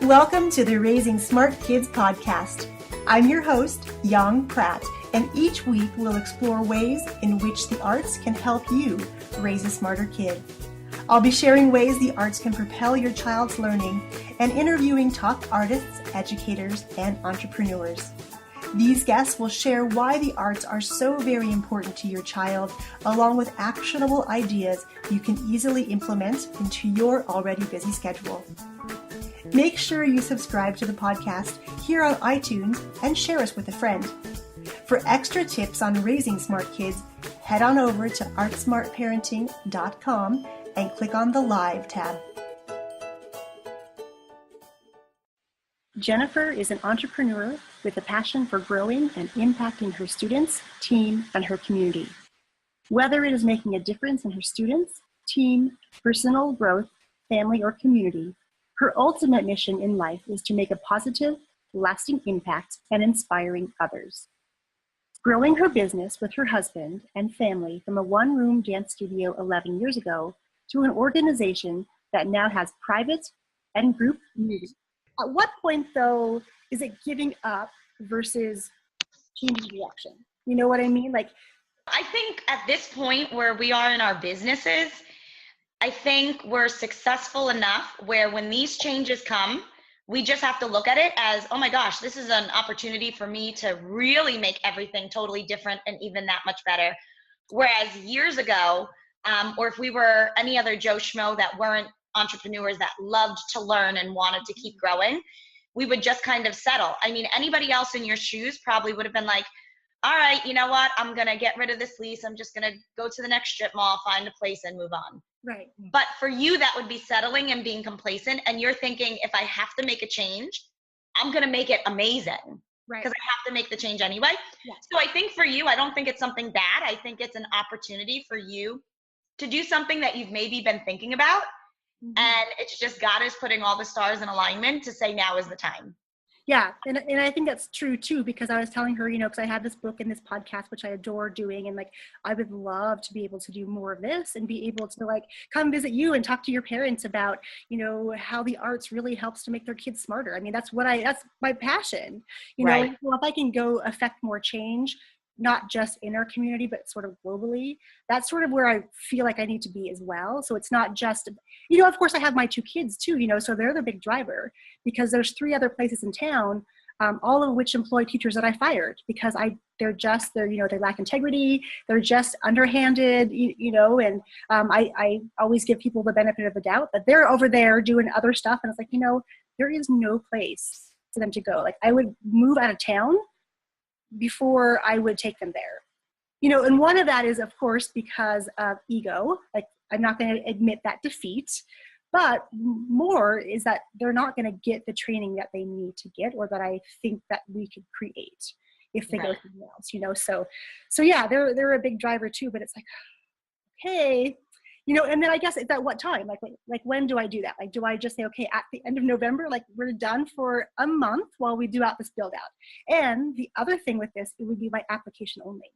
Welcome to the Raising Smart Kids podcast. I'm your host, Yang Pratt, and each week we'll explore ways in which the arts can help you raise a smarter kid. I'll be sharing ways the arts can propel your child's learning and interviewing top artists, educators, and entrepreneurs. These guests will share why the arts are so very important to your child, along with actionable ideas you can easily implement into your already busy schedule. Make sure you subscribe to the podcast here on iTunes and share us with a friend. For extra tips on raising smart kids, head on over to artsmartparenting.com and click on the Live tab. Jennifer is an entrepreneur with a passion for growing and impacting her students, team, and her community. Whether it is making a difference in her students, team, personal growth, family, or community, her ultimate mission in life is to make a positive, lasting impact and inspiring others. Growing her business with her husband and family from a one-room dance studio 11 years ago to an organization that now has private and group meetings. At what point, though, is it giving up versus changing direction? You know what I mean? I think at this point where we are in our businesses, I think we're successful enough where when these changes come, we just have to look at it as, oh my gosh, this is an opportunity for me to really make everything totally different and even that much better. Whereas years ago, or if we were any other Joe Schmo that weren't entrepreneurs that loved to learn and wanted to keep growing, we would just kind of settle. I mean, anybody else in your shoes probably would have been like, all right, you know what? I'm going to get rid of this lease. I'm just going to go to the next strip mall, find a place and move on. Right. But for you, that would be settling and being complacent. And you're thinking, if I have to make a change, I'm going to make it amazing. Right. Because I have to make the change anyway. Yeah. So I think for you, I don't think it's something bad. I think it's an opportunity for you to do something that you've maybe been thinking about. Mm-hmm. And it's just God is putting all the stars in alignment to say now is the time. Yeah, and I think that's true too, because I was telling her, because I had this book and this podcast, which I adore doing, and I would love to be able to do more of this and be able to come visit you and talk to your parents about, how the arts really helps to make their kids smarter. I mean, that's my passion, Right. Well, if I can go affect more change, not just in our community, but sort of globally, that's sort of where I feel like I need to be as well. So it's not just, of course I have my two kids too, so they're the big driver, because there's 3 other places in town, all of which employ teachers that I fired because they lack integrity. They're just underhanded, and I always give people the benefit of the doubt, but they're over there doing other stuff. And it's like, there is no place for them to go. I would move out of town before I would take them there. And one of that is, of course, because of ego. I'm not going to admit that defeat, but more is that they're not going to get the training that they need to get, or that I think that we could create if they go somewhere else, So yeah, they're a big driver too, but it's like, okay, and then I guess it's at what time? When do I do that? Do I just say, okay, at the end of November, we're done for a month while we do out this build out? And the other thing with this, it would be my application only.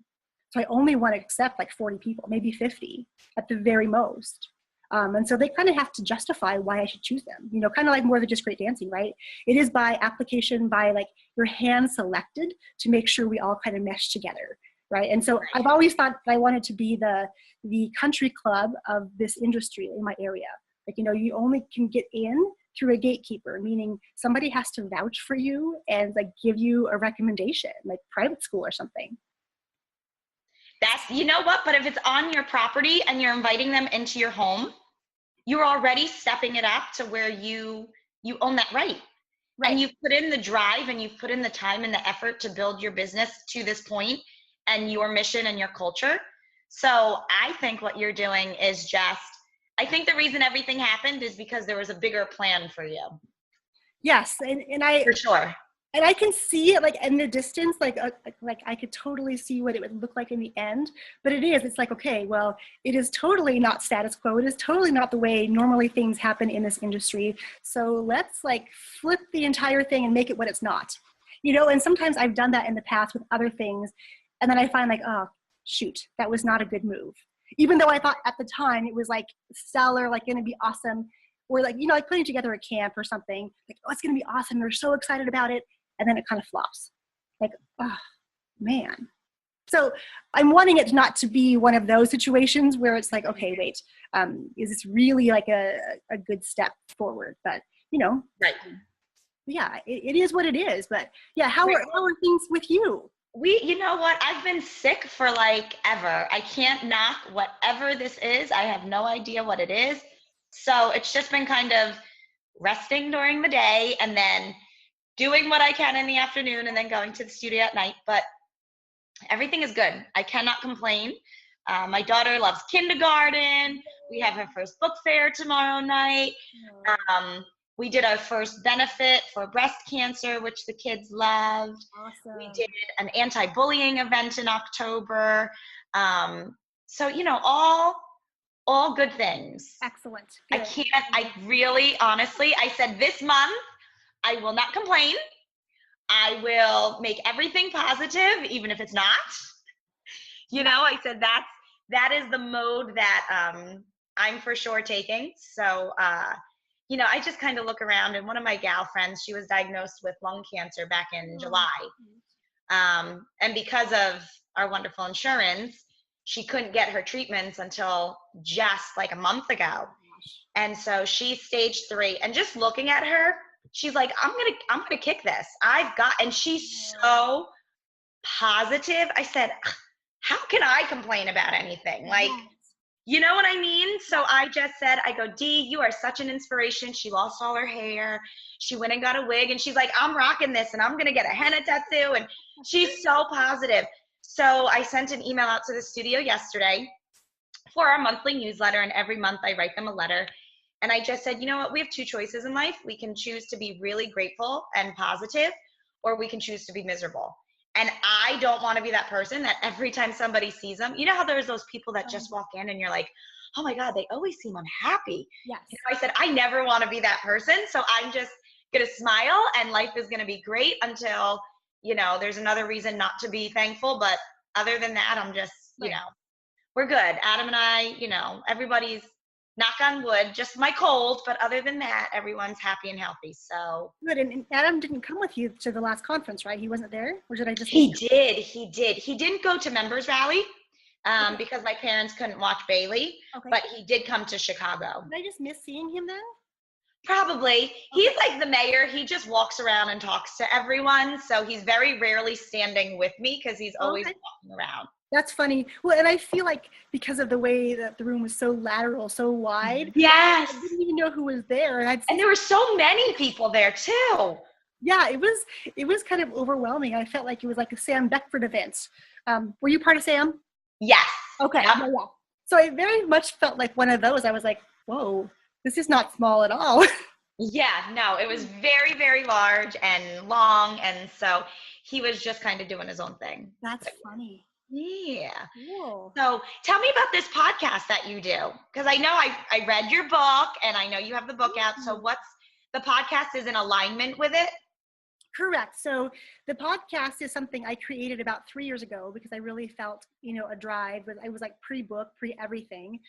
So I only want to accept 40 people, maybe 50 at the very most. And so they kind of have to justify why I should choose them, kind of more than just great dancing, right? It is by application, by your hand selected to make sure we all kind of mesh together. Right. And so I've always thought that I wanted to be the country club of this industry in my area. You only can get in through a gatekeeper, meaning somebody has to vouch for you and give you a recommendation, private school or something. That's, but if it's on your property and you're inviting them into your home, you're already stepping it up to where you own that right. And you've put in the drive and you've put in the time and the effort to build your business to this point and your mission and your culture. So I think what you're doing is I think the reason everything happened is because there was a bigger plan for you. Yes. And I, for sure. And I can see it in the distance, I could totally see what it would look like in the end, but it's okay, well, it is totally not status quo. It is totally not the way normally things happen in this industry. So let's flip the entire thing and make it what it's not, and sometimes I've done that in the past with other things. And then I find oh, shoot, that was not a good move. Even though I thought at the time it was stellar, going to be awesome. or like, like putting together a camp or something, like, oh, it's going to be awesome. They're so excited about it. And then it kind of flops. Like, oh man. So I'm wanting it not to be one of those situations where it's like, okay, wait, is this really like a good step forward? But, Right. yeah, it is what it is. But yeah, how are things with you? You know what? I've been sick for like ever. I can't knock whatever this is. I have no idea what it is. So it's just been kind of resting during the day and then doing what I can in the afternoon and then going to the studio at night. But everything is good. I cannot complain. My daughter loves kindergarten. We have her first book fair tomorrow night. We did our first benefit for breast cancer, which the kids loved. Awesome. We did an anti-bullying event in October. So, all good things. Excellent. Good. I really, honestly, I said this month, I will not complain. I will make everything positive, even if it's not. I said that is the mode that I'm for sure taking. So, I just kind of look around, and one of my gal friends, she was diagnosed with lung cancer back in July. And because of our wonderful insurance, she couldn't get her treatments until just like a month ago. And so she's stage 3. And just looking at her, she's like, I'm gonna kick this. And she's so positive. I said, how can I complain about anything? Like, you know what I mean? So I just said, I go, Dee, you are such an inspiration. She lost all her hair. She went and got a wig, and she's like, I'm rocking this, and I'm going to get a henna tattoo. And she's so positive. So I sent an email out to the studio yesterday for our monthly newsletter, and every month I write them a letter. And I just said, you know what? We have 2 choices in life. We can choose to be really grateful and positive, or we can choose to be miserable. And I don't want to be that person that every time somebody sees them, you know how there's those people that just walk in and you're like, oh my God, they always seem unhappy. Yes. I said, I never want to be that person. So I'm just going to smile, and life is going to be great until, there's another reason not to be thankful. But other than that, I'm just, we're good. Adam and I, everybody's, knock on wood, just my cold, but other than that, everyone's happy and healthy. So good. And Adam didn't come with you to the last conference, right? He wasn't there, or did I just? He did. He didn't go to members rally because my parents couldn't watch Bailey, but he did come to Chicago. Did I just miss seeing him then? Probably. He's like the mayor. He just walks around and talks to everyone. So he's very rarely standing with me because he's always walking around. That's funny. Well, and I feel like because of the way that the room was so lateral, so wide. Yes. I didn't even know who was there. And there were so many people there too. Yeah, it was kind of overwhelming. I felt like it was like a Sam Beckford event. Were you part of Sam? Yes. Okay. Yep. Yeah. So I very much felt like one of those. I was like, whoa, this is not small at all. Yeah, no, it was very, very large and long. And so he was just kind of doing his own thing. That's funny. Yeah. Cool. So tell me about this podcast that you do. Because I know I read your book, and I know you have the book out. So the podcast is in alignment with it? Correct. So the podcast is something I created about 3 years ago because I really felt, a drive. I was like pre-book, pre-everything.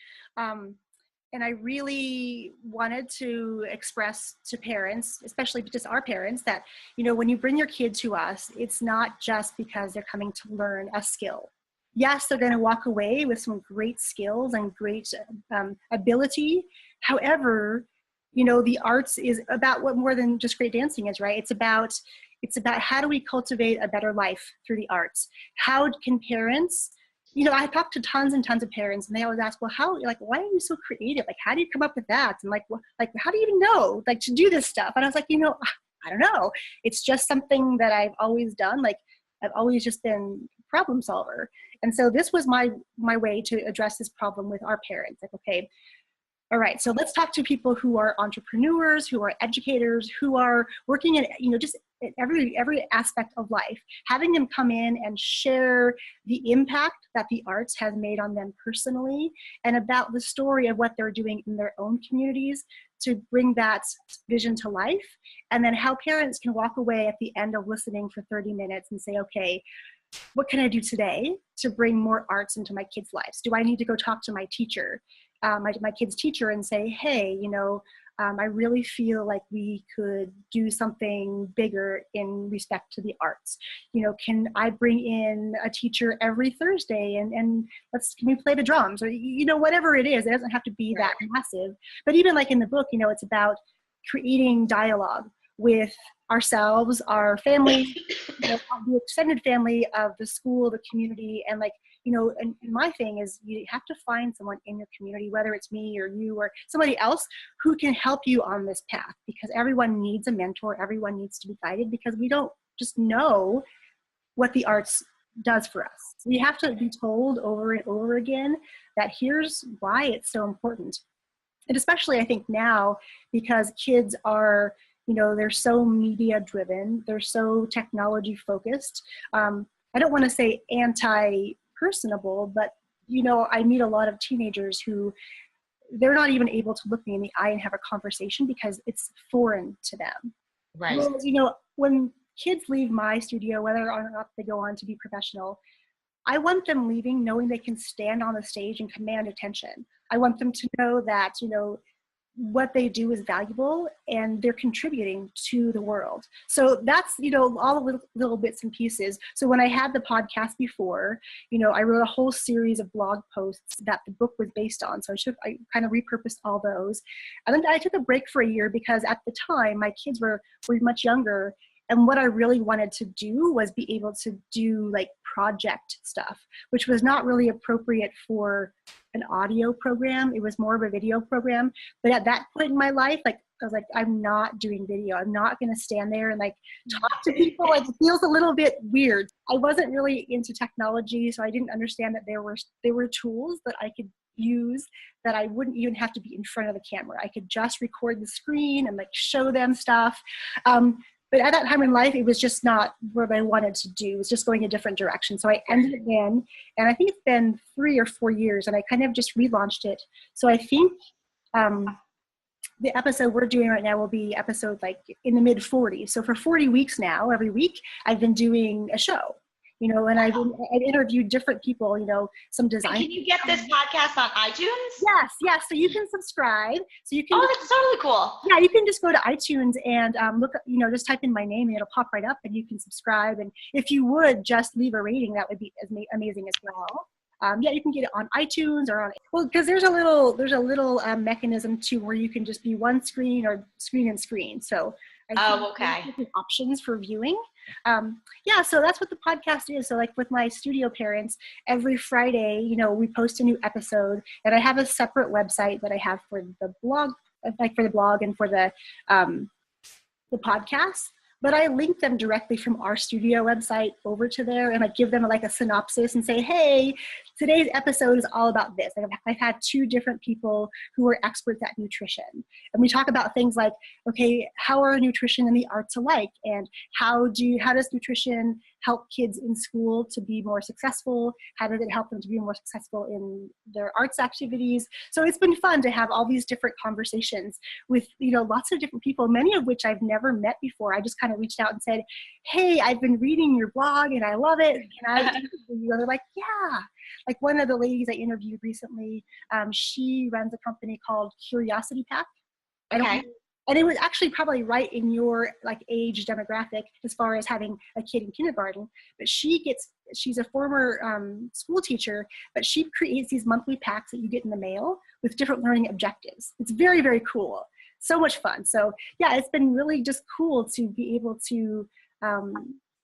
And I really wanted to express to parents, especially just our parents, that, when you bring your kid to us, it's not just because they're coming to learn a skill. Yes, they're going to walk away with some great skills and great ability. However, the arts is about what more than just great dancing is, right? It's about how do we cultivate a better life through the arts? How can parents, I talked to tons and tons of parents, and they always ask, well, why are you so creative? Like, how do you come up with that? And how do you even know, to do this stuff? And I was like, I don't know. It's just something that I've always done. Like, I've always just been a problem solver. And so this was my way to address this problem with our parents. Like, okay, all right, so let's talk to people who are entrepreneurs, who are educators, who are working in, just every aspect of life, having them come in and share the impact that the arts has made on them personally, and about the story of what they're doing in their own communities to bring that vision to life. And then how parents can walk away at the end of listening for 30 minutes and say, okay, what can I do today to bring more arts into my kids' lives? Do I need to go talk to my teacher? my kid's teacher and say, hey, I really feel like we could do something bigger in respect to the arts. Can I bring in a teacher every Thursday and can we play the drums, or, whatever it is. It doesn't have to be that massive. But even like in the book, it's about creating dialogue with ourselves, our family, the extended family of the school, the community, and and my thing is you have to find someone in your community, whether it's me or you or somebody else, who can help you on this path, because everyone needs a mentor. Everyone needs to be guided, because we don't just know what the arts does for us. We have to be told over and over again that here's why it's so important. And especially I think now, because kids are, they're so media driven, they're so technology focused. I don't want to say anti-personable, but, I meet a lot of teenagers who they're not even able to look me in the eye and have a conversation because it's foreign to them. Right. Whereas, when kids leave my studio, whether or not they go on to be professional, I want them leaving knowing they can stand on the stage and command attention. I want them to know that, what they do is valuable and they're contributing to the world. So that's, all the little bits and pieces. So when I had the podcast before, I wrote a whole series of blog posts that the book was based on. So I kind of repurposed all those. And then I took a break for a year because at the time my kids were much younger. And what I really wanted to do was be able to do like project stuff, which was not really appropriate for an audio program. It was more of a video program. But at that point in my life, I was like, I'm not doing video. I'm not going to stand there and talk to people. It feels a little bit weird. I wasn't really into technology, so I didn't understand that there were tools that I could use that I wouldn't even have to be in front of the camera. I could just record the screen and show them stuff. But at that time in life, it was just not what I wanted to do. It was just going a different direction. So I ended it then, and I think it's been 3 or 4 years, and I kind of just relaunched it. So I think the episode we're doing right now will be episode in the mid 40s. So for 40 weeks now, every week, I've been doing a show. And I've interviewed different people, some design. Can you get this podcast on iTunes? Yes. So you can subscribe. So you can. Oh, that's totally cool. Yeah, you can just go to iTunes and look, just type in my name and it'll pop right up and you can subscribe. And if you would just leave a rating, that would be amazing as well. You can get it on iTunes or because there's a little mechanism too where you can just be one screen or screen and screen. So I think there's different options for viewing. So that's what the podcast is. So with my studio parents, every Friday, we post a new episode, and I have a separate website that I have for the blog, and for the podcast. But I link them directly from our studio website over to there, and I give them a synopsis and say, hey, today's episode is all about this. I've had 2 different people who are experts at nutrition. And we talk about things like, okay, how are nutrition and the arts alike? And how does nutrition help kids in school to be more successful? How does it help them to be more successful in their arts activities? So it's been fun to have all these different conversations with, lots of different people, many of which I've never met before. I just kind of reached out and said, hey, I've been reading your blog and I love it. Can I interview you? They're like, yeah. One of the ladies I interviewed recently, she runs a company called Curiosity Pack. Okay. And it was actually probably right in your age demographic as far as having a kid in kindergarten. But she's a former school teacher, but she creates these monthly packs that you get in the mail with different learning objectives. It's very, very cool. So much fun. So yeah, it's been really just cool to be able to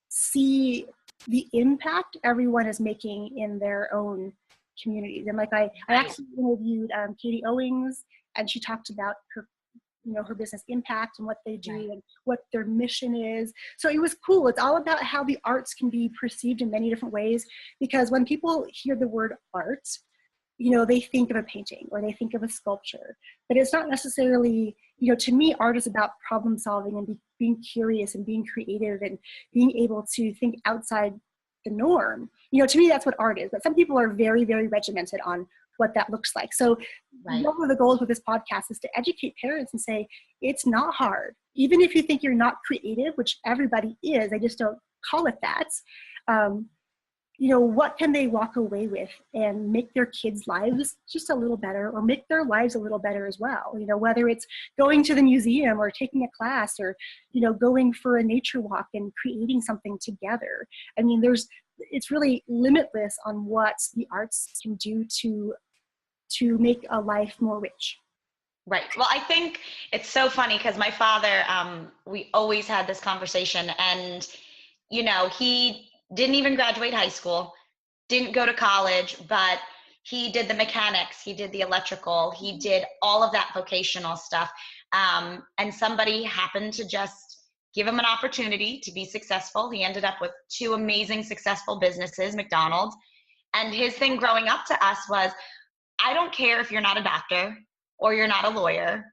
see the impact everyone is making in their own communities. And I actually interviewed Katie Owings, and she talked about her business impact and what they do and what their mission is. So it was cool. It's all about how the arts can be perceived in many different ways, because when people hear the word art, they think of a painting or they think of a sculpture, but it's not necessarily, to me, art is about problem solving and being curious and being creative and being able to think outside the norm. To me, that's what art is. But some people are very, very regimented on what that looks like. So one of the goals with this podcast is to educate parents and say, it's not hard. Even if you think you're not creative, which everybody is, they just don't call it that. what can they walk away with and make their kids' lives just a little better, or make their lives a little better as well. Whether it's going to the museum or taking a class, or, going for a nature walk and creating something together. I mean, it's really limitless on what the arts can do to make a life more rich. Right. Well, I think it's so funny because my father, we always had this conversation, and, he didn't even graduate high school, didn't go to college, but he did the mechanics, he did the electrical, he did all of that vocational stuff. And somebody happened to just give him an opportunity to be successful. He ended up with 2 amazing, successful businesses, McDonald's. And his thing growing up to us was, I don't care if you're not a doctor or you're not a lawyer,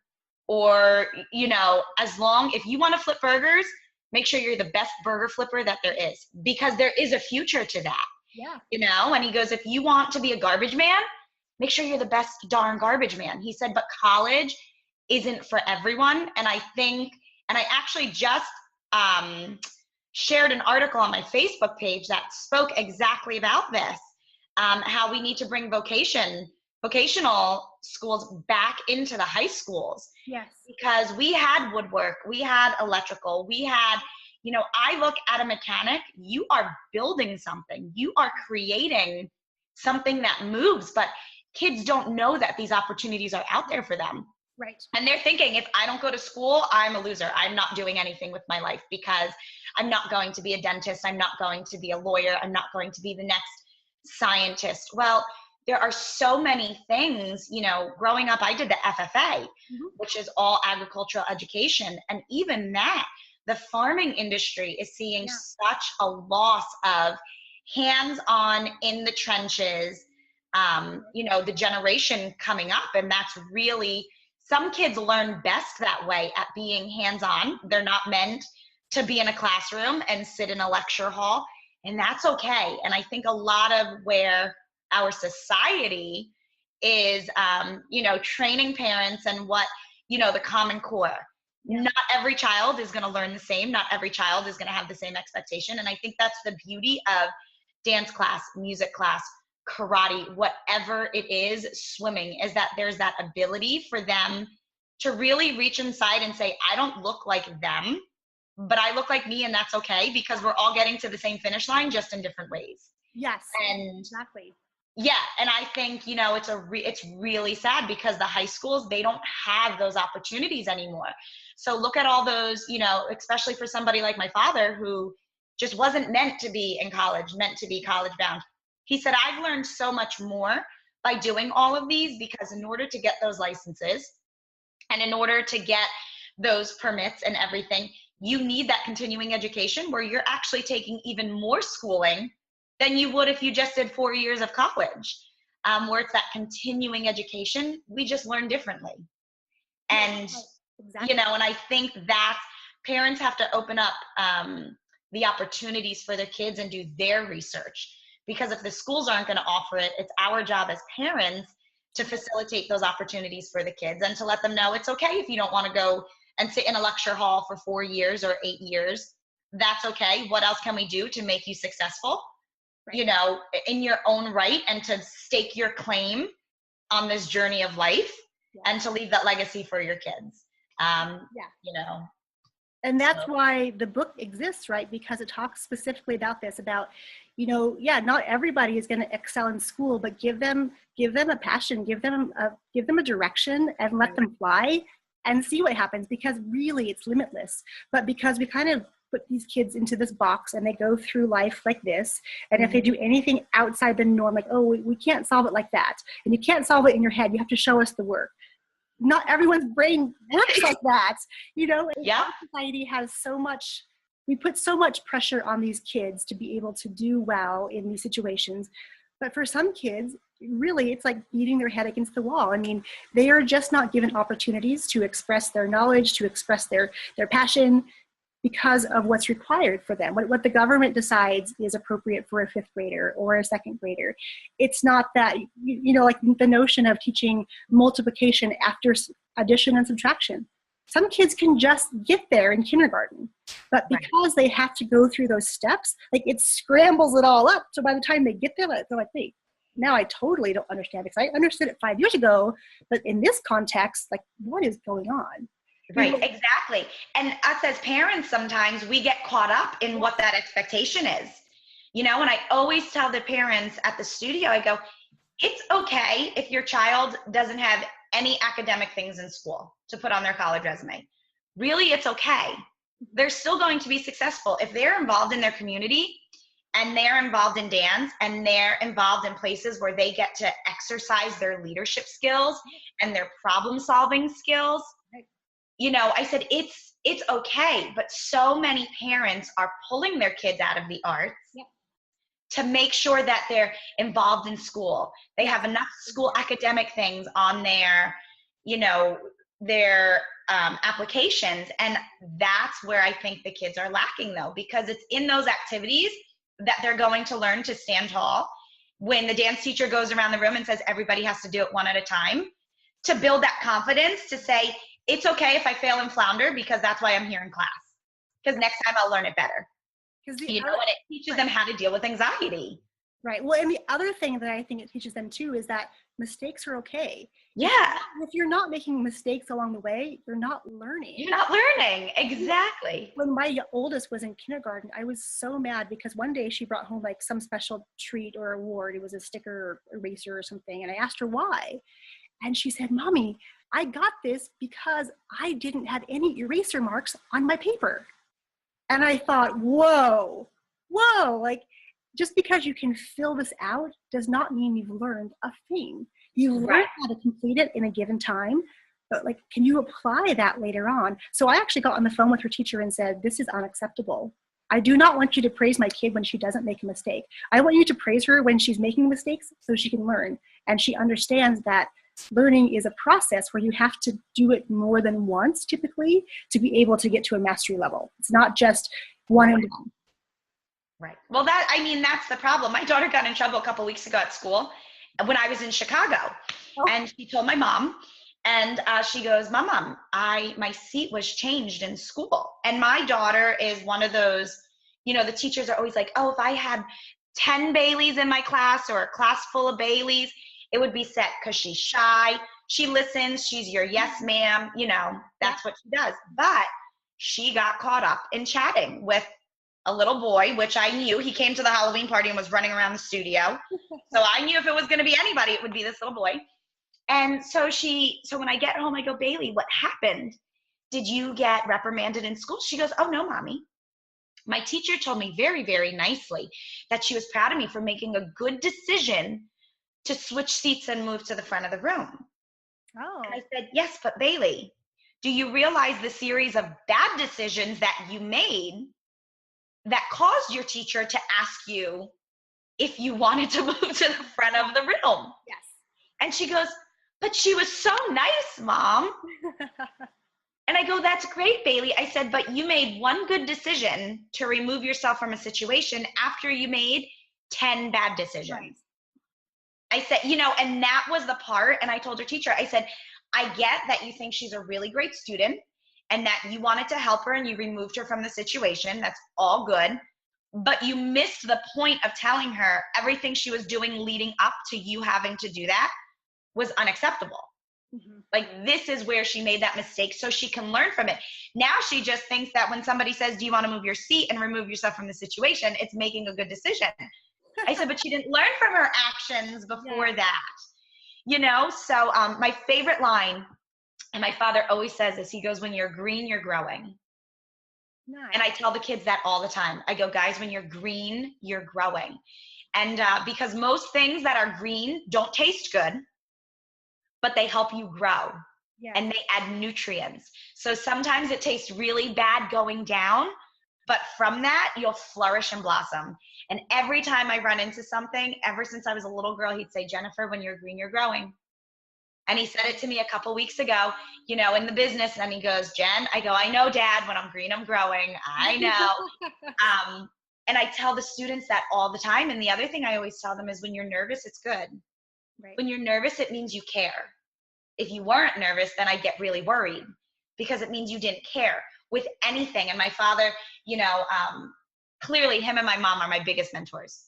or, if you want to flip burgers, make sure you're the best burger flipper that there is, because there is a future to that. Yeah. And he goes, if you want to be a garbage man, make sure you're the best darn garbage man. He said, but college isn't for everyone. And I actually just shared an article on my Facebook page that spoke exactly about this, how we need to bring vocational schools back into the high schools. Yes. Because we had woodwork, we had electrical, we had, I look at a mechanic, you are building something, you are creating something that moves, but kids don't know that these opportunities are out there for them. Right. And they're thinking, if I don't go to school, I'm a loser. I'm not doing anything with my life, because I'm not going to be a dentist. I'm not going to be a lawyer. I'm not going to be the next scientist. Well, there are so many things, growing up, I did the FFA, which is all agricultural education. And even that, the farming industry is seeing such a loss of hands-on in the trenches, the generation coming up. And that's really, some kids learn best that way, at being hands-on. They're not meant to be in a classroom and sit in a lecture hall, and that's okay. And I think a lot of where our society is, training parents and what, the Common Core. Yeah. Not every child is going to learn the same. Not every child is going to have the same expectation. And I think that's the beauty of dance class, music class, karate, whatever it is, swimming, is that there's that ability for them to really reach inside and say, I don't look like them, but I look like me, and that's okay, because we're all getting to the same finish line, just in different ways. Yes, and exactly. Yeah, and I think, it's really sad, because the high schools, they don't have those opportunities anymore. So look at all those, especially for somebody like my father, who just wasn't meant to be in college, meant to be college bound. He said, I've learned so much more by doing all of these, because in order to get those licenses and in order to get those permits and everything, you need that continuing education where you're actually taking even more schooling than you would if you just did 4 years of college, where it's that continuing education. We just learn differently. And, exactly. And I think that parents have to open up the opportunities for their kids and do their research. Because if the schools aren't going to offer it, it's our job as parents to facilitate those opportunities for the kids, and to let them know it's okay if you don't want to go and sit in a lecture hall for 4 years or 8 years. That's okay. What else can we do to make you successful, in your own right, and to stake your claim on this journey of life, and to leave that legacy for your kids. And that's why the book exists, right? Because it talks specifically about this, about, not everybody is going to excel in school, but give them a passion, give them a direction, and let them fly and see what happens, because really it's limitless. But because we kind of put these kids into this box and they go through life like this, and if they do anything outside the norm, like, oh, we can't solve it like that, and you can't solve it in your head, you have to show us the work. Not everyone's brain works like that, Our society has we put so much pressure on these kids to be able to do well in these situations. But for some kids, really, it's like beating their head against the wall. I mean, they are just not given opportunities to express their knowledge, to express their passion, because of what's required for them. What the government decides is appropriate for a 5th grader or a 2nd grader. It's not that, like the notion of teaching multiplication after addition and subtraction. Some kids can just get there in kindergarten, but because they have to go through those steps, like it scrambles it all up. So by the time they get there, they're like, wait, now I totally don't understand because I understood it 5 years ago, but in this context, like what is going on? Right, exactly. And us as parents, sometimes we get caught up in what that expectation is. And I always tell the parents at the studio, I go, it's okay if your child doesn't have any academic things in school to put on their college resume. Really, it's okay. They're still going to be successful if they're involved in their community and they're involved in dance and they're involved in places where they get to exercise their leadership skills and their problem solving skills. I said, it's okay, but so many parents are pulling their kids out of the arts to make sure that they're involved in school. They have enough school academic things on their applications. And that's where I think the kids are lacking though, because it's in those activities that they're going to learn to stand tall. When the dance teacher goes around the room and says, everybody has to do it one at a time, to build that confidence to say, it's okay if I fail and flounder because that's why I'm here in class. Because next time I'll learn it better. And it teaches them how to deal with anxiety. Right. Well, and the other thing that I think it teaches them too is that mistakes are okay. Yeah. If you're not making mistakes along the way, you're not learning. You're not learning. Exactly. When my oldest was in kindergarten, I was so mad because one day she brought home like some special treat or award. It was a sticker or eraser or something. And I asked her why. And she said, Mommy, I got this because I didn't have any eraser marks on my paper. And I thought, whoa, like just because you can fill this out does not mean you've learned a thing. You learn how to complete it in a given time, but like, can you apply that later on? So I actually got on the phone with her teacher and said, this is unacceptable. I do not want you to praise my kid when she doesn't make a mistake. I want you to praise her when she's making mistakes so she can learn. And she understands that learning is a process where you have to do it more than once typically to be able to get to a mastery level. It's not just one and done. Right. Well, that's the problem. My daughter got in trouble a couple of weeks ago at school when I was in Chicago. And she told my mom, and she goes, Mom, my seat was changed in school. And my daughter is one of those, the teachers are always like, oh, if I had 10 Baileys in my class or a class full of Baileys, it would be set because she's shy. She listens. She's your yes, ma'am. That's what she does. But she got caught up in chatting with a little boy, which I knew. He came to the Halloween party and was running around the studio. So I knew if it was going to be anybody, it would be this little boy. And so when I get home, I go, Bailey, what happened? Did you get reprimanded in school? She goes, oh, no, Mommy. My teacher told me very, very nicely that she was proud of me for making a good decision to switch seats and move to the front of the room. Oh. And I said, yes, but Bailey, do you realize the series of bad decisions that you made that caused your teacher to ask you if you wanted to move to the front of the room? Yes. And she goes, but she was so nice, Mom. And I go, that's great, Bailey. I said, but you made one good decision to remove yourself from a situation after you made 10 bad decisions. Right. I said, and that was the part. And I told her teacher, I said, I get that you think she's a really great student and that you wanted to help her and you removed her from the situation. That's all good. But you missed the point of telling her everything she was doing leading up to you having to do that was unacceptable. Mm-hmm. Like, this is where she made that mistake so she can learn from it. Now she just thinks that when somebody says, do you want to move your seat and remove yourself from the situation, it's making a good decision. I said, but she didn't learn from her actions before that, So my favorite line, and my father always says this, he goes, when you're green, you're growing. Nice. And I tell the kids that all the time. I go, guys, when you're green, you're growing. And because most things that are green don't taste good, but they help you grow. Yeah. And they add nutrients. So sometimes it tastes really bad going down, but from that, you'll flourish and blossom. And every time I run into something, ever since I was a little girl, he'd say, Jennifer, when you're green, you're growing. And he said it to me a couple weeks ago, in the business. And he goes, Jen, I go, I know, Dad, when I'm green, I'm growing. I know. And I tell the students that all the time. And the other thing I always tell them is when you're nervous, it's good. Right. When you're nervous, it means you care. If you weren't nervous, then I'd get really worried. because it means you didn't care with anything. And my father, clearly him and my mom are my biggest mentors,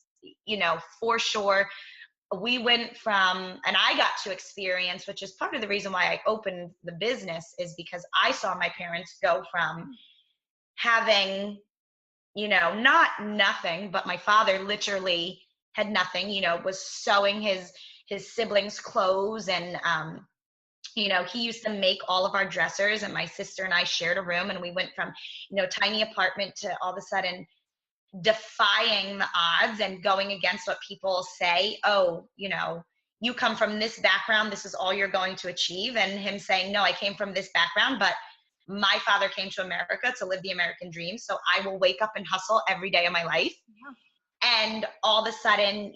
for sure. We went from, and I got to experience, which is part of the reason why I opened the business, is because I saw my parents go from having, not nothing, but my father literally had nothing, was sewing his siblings' clothes. And, he used to make all of our dressers, and my sister and I shared a room, and we went from, tiny apartment to all of a sudden defying the odds and going against what people say. Oh, you come from this background, this is all you're going to achieve. And him saying, no, I came from this background, but my father came to America to live the American dream. So I will wake up and hustle every day of my life. Yeah. And all of a sudden,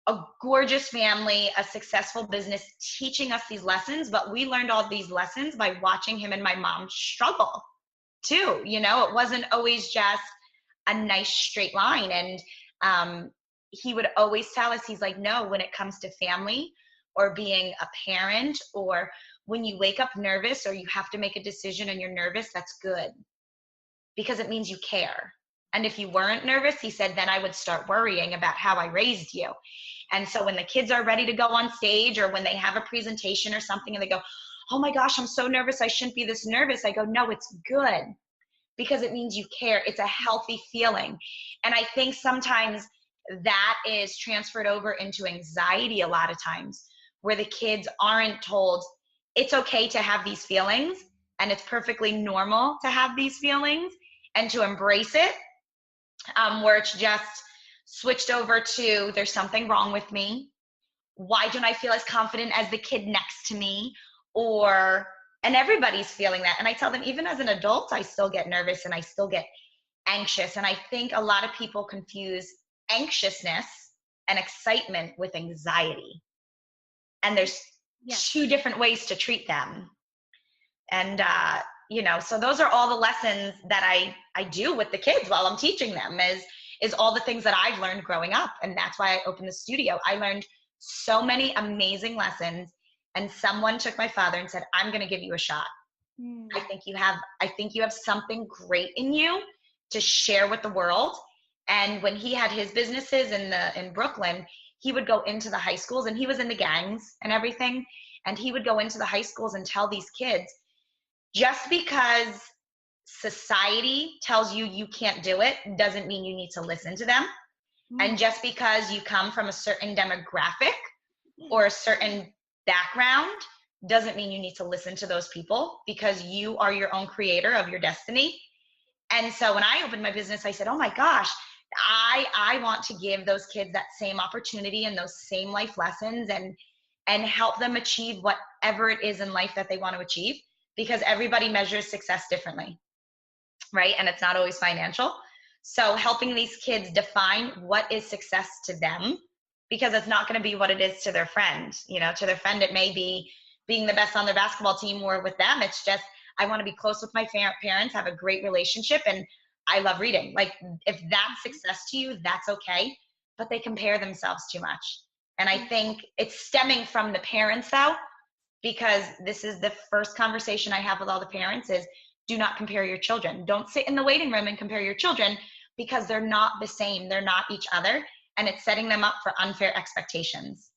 a gorgeous family, a successful business teaching us these lessons. But we learned all these lessons by watching him and my mom struggle too. It wasn't always just a nice straight line. And he would always tell us, he's like, no, when it comes to family or being a parent, or when you wake up nervous or you have to make a decision and you're nervous, that's good, because it means you care. And if you weren't nervous, he said, then I would start worrying about how I raised you. And so when the kids are ready to go on stage, or when they have a presentation or something and they go, oh my gosh, I'm so nervous, I shouldn't be this nervous, I go, no, it's good, because it means you care. It's a healthy feeling. And I think sometimes that is transferred over into anxiety a lot of times, where the kids aren't told it's okay to have these feelings and it's perfectly normal to have these feelings and to embrace it, where it's just switched over to, there's something wrong with me. Why don't I feel as confident as the kid next to me? And everybody's feeling that. And I tell them, even as an adult, I still get nervous and I still get anxious. And I think a lot of people confuse anxiousness and excitement with anxiety. And there's two different ways to treat them. And, so those are all the lessons that I do with the kids while I'm teaching them, is all the things that I've learned growing up. And that's why I opened the studio. I learned so many amazing lessons. And someone took my father and said, I'm going to give you a shot. I think you have something great in you to share with the world. And when he had his businesses in Brooklyn, he would go into the high schools, and he was in the gangs and everything. And he would go into the high schools and tell these kids, just because society tells you you can't do it doesn't mean you need to listen to them. And just because you come from a certain demographic or a certain background doesn't mean you need to listen to those people, because you are your own creator of your destiny. And so when I opened my business, I said, oh my gosh, I want to give those kids that same opportunity and those same life lessons, and help them achieve whatever it is in life that they want to achieve, because everybody measures success differently, right? And it's not always financial. So helping these kids define what is success to them, because it's not going to be what it is to their friend. To their friend, it may be being the best on their basketball team, or with them, it's just, I want to be close with my parents, have a great relationship, and I love reading. Like, if that's success to you, that's okay. But they compare themselves too much. And I think it's stemming from the parents, though, because this is the first conversation I have with all the parents is, do not compare your children. Don't sit in the waiting room and compare your children, because they're not the same. They're not each other. And it's setting them up for unfair expectations.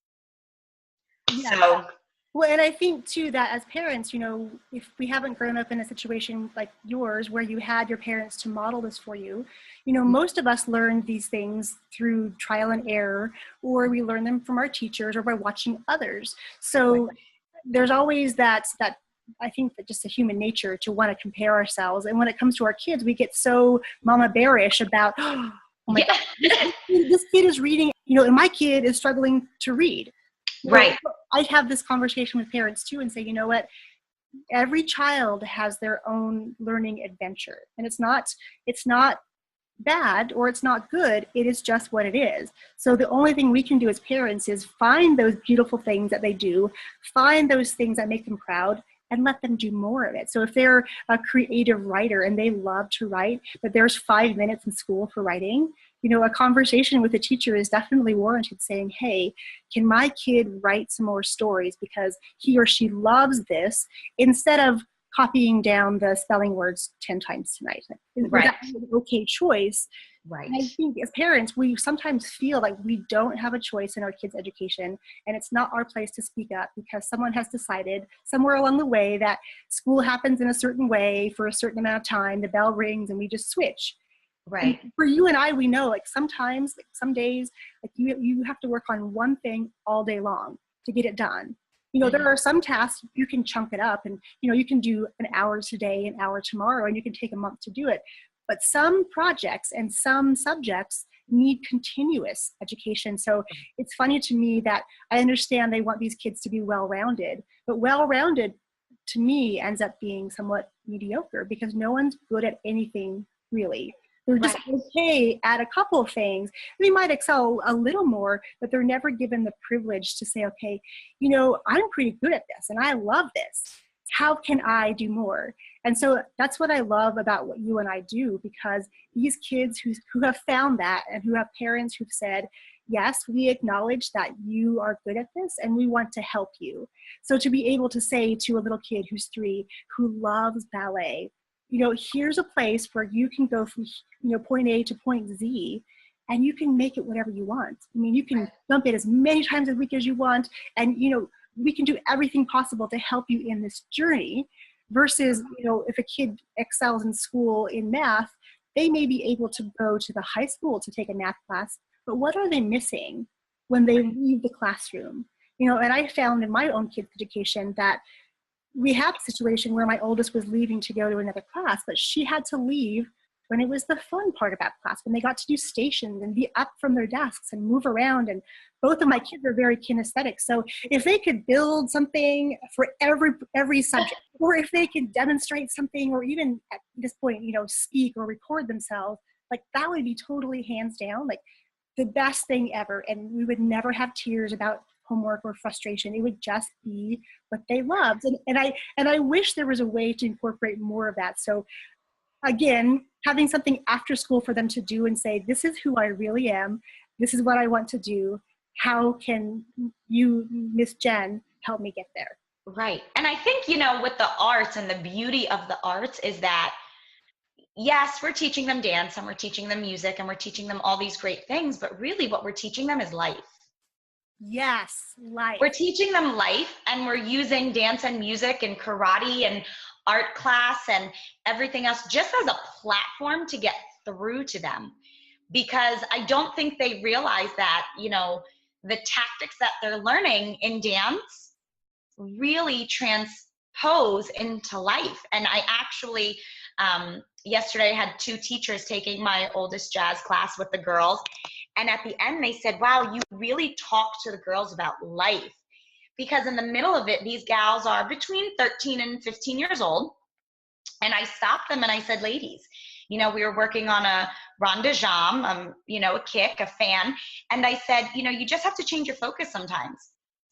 Yeah. So, well, and I think too that as parents, if we haven't grown up in a situation like yours where you had your parents to model this for you, most of us learned these things through trial and error, or we learn them from our teachers or by watching others. So there's always that I think that just a human nature to want to compare ourselves. And when it comes to our kids, we get so mama bearish about, oh my God, this kid is reading, and my kid is struggling to read. Right. I have this conversation with parents too and say, you know what, every child has their own learning adventure, and it's not bad or it's not good. It is just what it is. So the only thing we can do as parents is find those beautiful things that they do, find those things that make them proud, and let them do more of it. So if they're a creative writer and they love to write, but there's 5 minutes in school for writing, a conversation with a teacher is definitely warranted, saying, hey, can my kid write some more stories because he or she loves this, instead of copying down the spelling words 10 times tonight. Is that an okay choice? Right. And I think as parents, we sometimes feel like we don't have a choice in our kids' education, and it's not our place to speak up because someone has decided somewhere along the way that school happens in a certain way for a certain amount of time, the bell rings, and we just switch. Right. And for you and I, we know like sometimes, like some days, like you have to work on one thing all day long to get it done. You know, there are some tasks you can chunk it up and, you know, you can do an hour today, an hour tomorrow, and you can take a month to do it. But some projects and some subjects need continuous education. So it's funny to me that I understand they want these kids to be well-rounded, but well-rounded to me ends up being somewhat mediocre because no one's good at anything really. They're just okay at a couple of things. They might excel a little more, but they're never given the privilege to say, okay, you know, I'm pretty good at this and I love this. How can I do more? And so that's what I love about what you and I do, because these kids who have found that and who have parents who've said, yes, we acknowledge that you are good at this and we want to help you. So to be able to say to a little kid who's 3, who loves ballet, you know, here's a place where you can go from, you know, point A to point Z, and you can make it whatever you want. I mean, you can jump it as many times a week as you want, and, you know, we can do everything possible to help you in this journey versus, you know, if a kid excels in school in math, they may be able to go to the high school to take a math class, but what are they missing when they leave the classroom? You know, and I found in my own kids' education that we had a situation where my oldest was leaving to go to another class, but she had to leave when it was the fun part of that class, when they got to do stations and be up from their desks and move around. And both of my kids are very kinesthetic. So if they could build something for every subject, or if they could demonstrate something, or even at this point, you know, speak or record themselves, like that would be totally hands down, like the best thing ever. And we would never have tears about homework or frustration. It would just be what they loved. And I wish there was a way to incorporate more of that. So again, having something after school for them to do and say, this is who I really am. This is what I want to do. How can you, Miss Jen, help me get there? Right. And I think, you know, with the arts and the beauty of the arts is that, yes, we're teaching them dance and we're teaching them music and we're teaching them all these great things, but really what we're teaching them is life. Yes, life. We're teaching them life, and we're using dance and music and karate and art class and everything else just as a platform to get through to them. Because I don't think they realize that, you know, the tactics that they're learning in dance really transpose into life. And I actually, yesterday I had 2 teachers taking my oldest jazz class with the girls. And at the end, they said, wow, you really talk to the girls about life. Because in the middle of it, these gals are between 13 and 15 years old. And I stopped them and I said, ladies, you know, we were working on a rond de jambe, you know, a kick, a fan. And I said, you know, you just have to change your focus sometimes.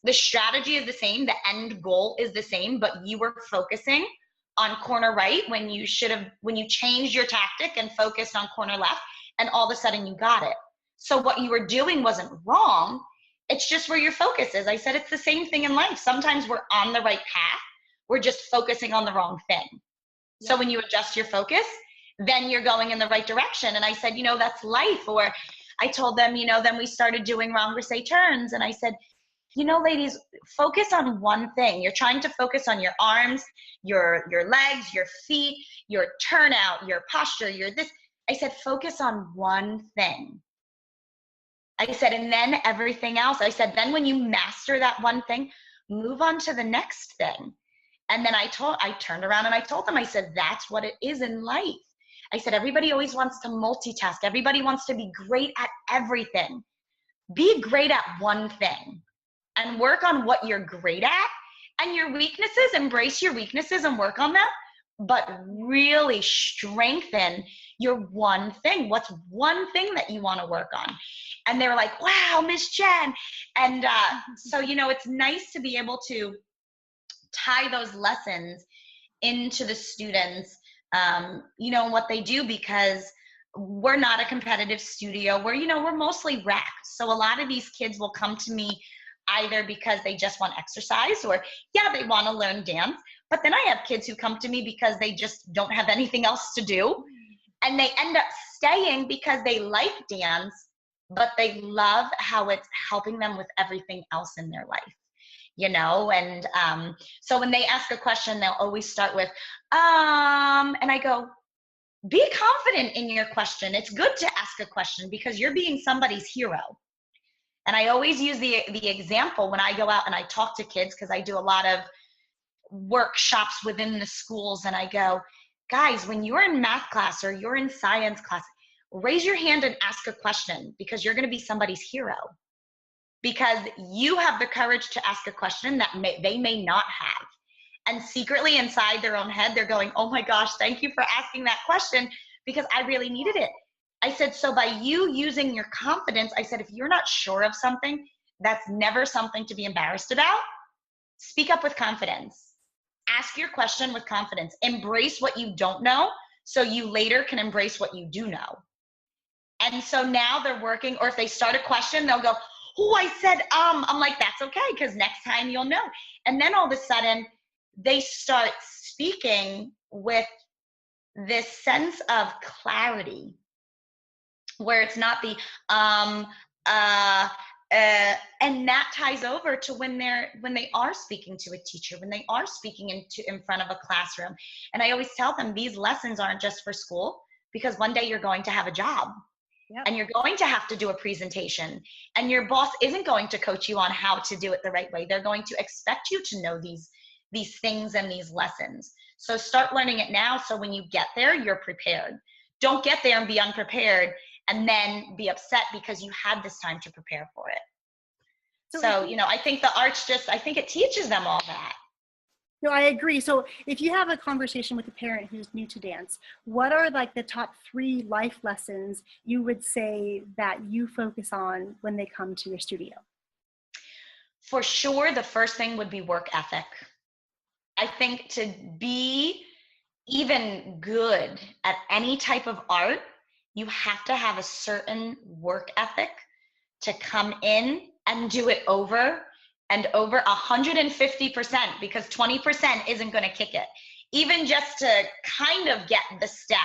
The strategy is the same. The end goal is the same, but you were focusing on corner right when you changed your tactic and focused on corner left, and all of a sudden you got it. So what you were doing wasn't wrong. It's just where your focus is. I said, it's the same thing in life. Sometimes we're on the right path. We're just focusing on the wrong thing. Yeah. So when you adjust your focus, then you're going in the right direction. And I said, you know, that's life. Or I told them, you know, then we started doing renversé turns. And I said, you know, ladies, focus on one thing. You're trying to focus on your arms, your legs, your feet, your turnout, your posture, your this. I said, focus on one thing. I said, and then everything else. I said, then when you master that one thing, move on to the next thing. And then I turned around and I told them, I said, that's what it is in life. I said, everybody always wants to multitask. Everybody wants to be great at everything. Be great at one thing and work on what you're great at, and your weaknesses, embrace your weaknesses and work on them, but really strengthen your one thing. What's one thing that you want to work on? And they were like, wow, Miss Jen. And so, you know, it's nice to be able to tie those lessons into the students, you know, what they do, because we're not a competitive studio. We're mostly rec. So a lot of these kids will come to me either because they just want exercise, or yeah, they want to learn dance, But then I have kids who come to me because they just don't have anything else to do. And they end up staying because they like dance, but they love how it's helping them with everything else in their life, you know? And so when they ask a question, they'll always start with, and I go, be confident in your question. It's good to ask a question because you're being somebody's hero. And I always use the example when I go out and I talk to kids, because I do a lot of workshops within the schools, and I go, guys, when you're in math class or you're in science class, raise your hand and ask a question, because you're going to be somebody's hero, because you have the courage to ask a question that they may not have. And secretly inside their own head, they're going, oh my gosh, thank you for asking that question because I really needed it. I said, so by you using your confidence, I said, if you're not sure of something, that's never something to be embarrassed about. Speak up with confidence. Ask your question with confidence. Embrace what you don't know so you later can embrace what you do know. And so now they're working, or if they start a question, they'll go, oh, I said, I'm like, that's okay, because next time you'll know. And then all of a sudden, they start speaking with this sense of clarity, where it's not the and that ties over to when they are speaking to a teacher, when they are speaking in front of a classroom. And I always tell them these lessons aren't just for school, because one day you're going to have a job. Yep. And you're going to have to do a presentation, and your boss isn't going to coach you on how to do it the right way. They're going to expect you to know these things and these lessons. So start learning it now, so when you get there, you're prepared. Don't get there and be unprepared and then be upset because you had this time to prepare for it. So you know, I think the arts I think it teaches them all that. No, I agree. So if you have a conversation with a parent who's new to dance, what are like the top 3 life lessons you would say that you focus on when they come to your studio? For sure, the first thing would be work ethic. I think to be even good at any type of art, you have to have a certain work ethic to come in and do it over and over 150%, because 20% isn't going to kick it, even just to kind of get the step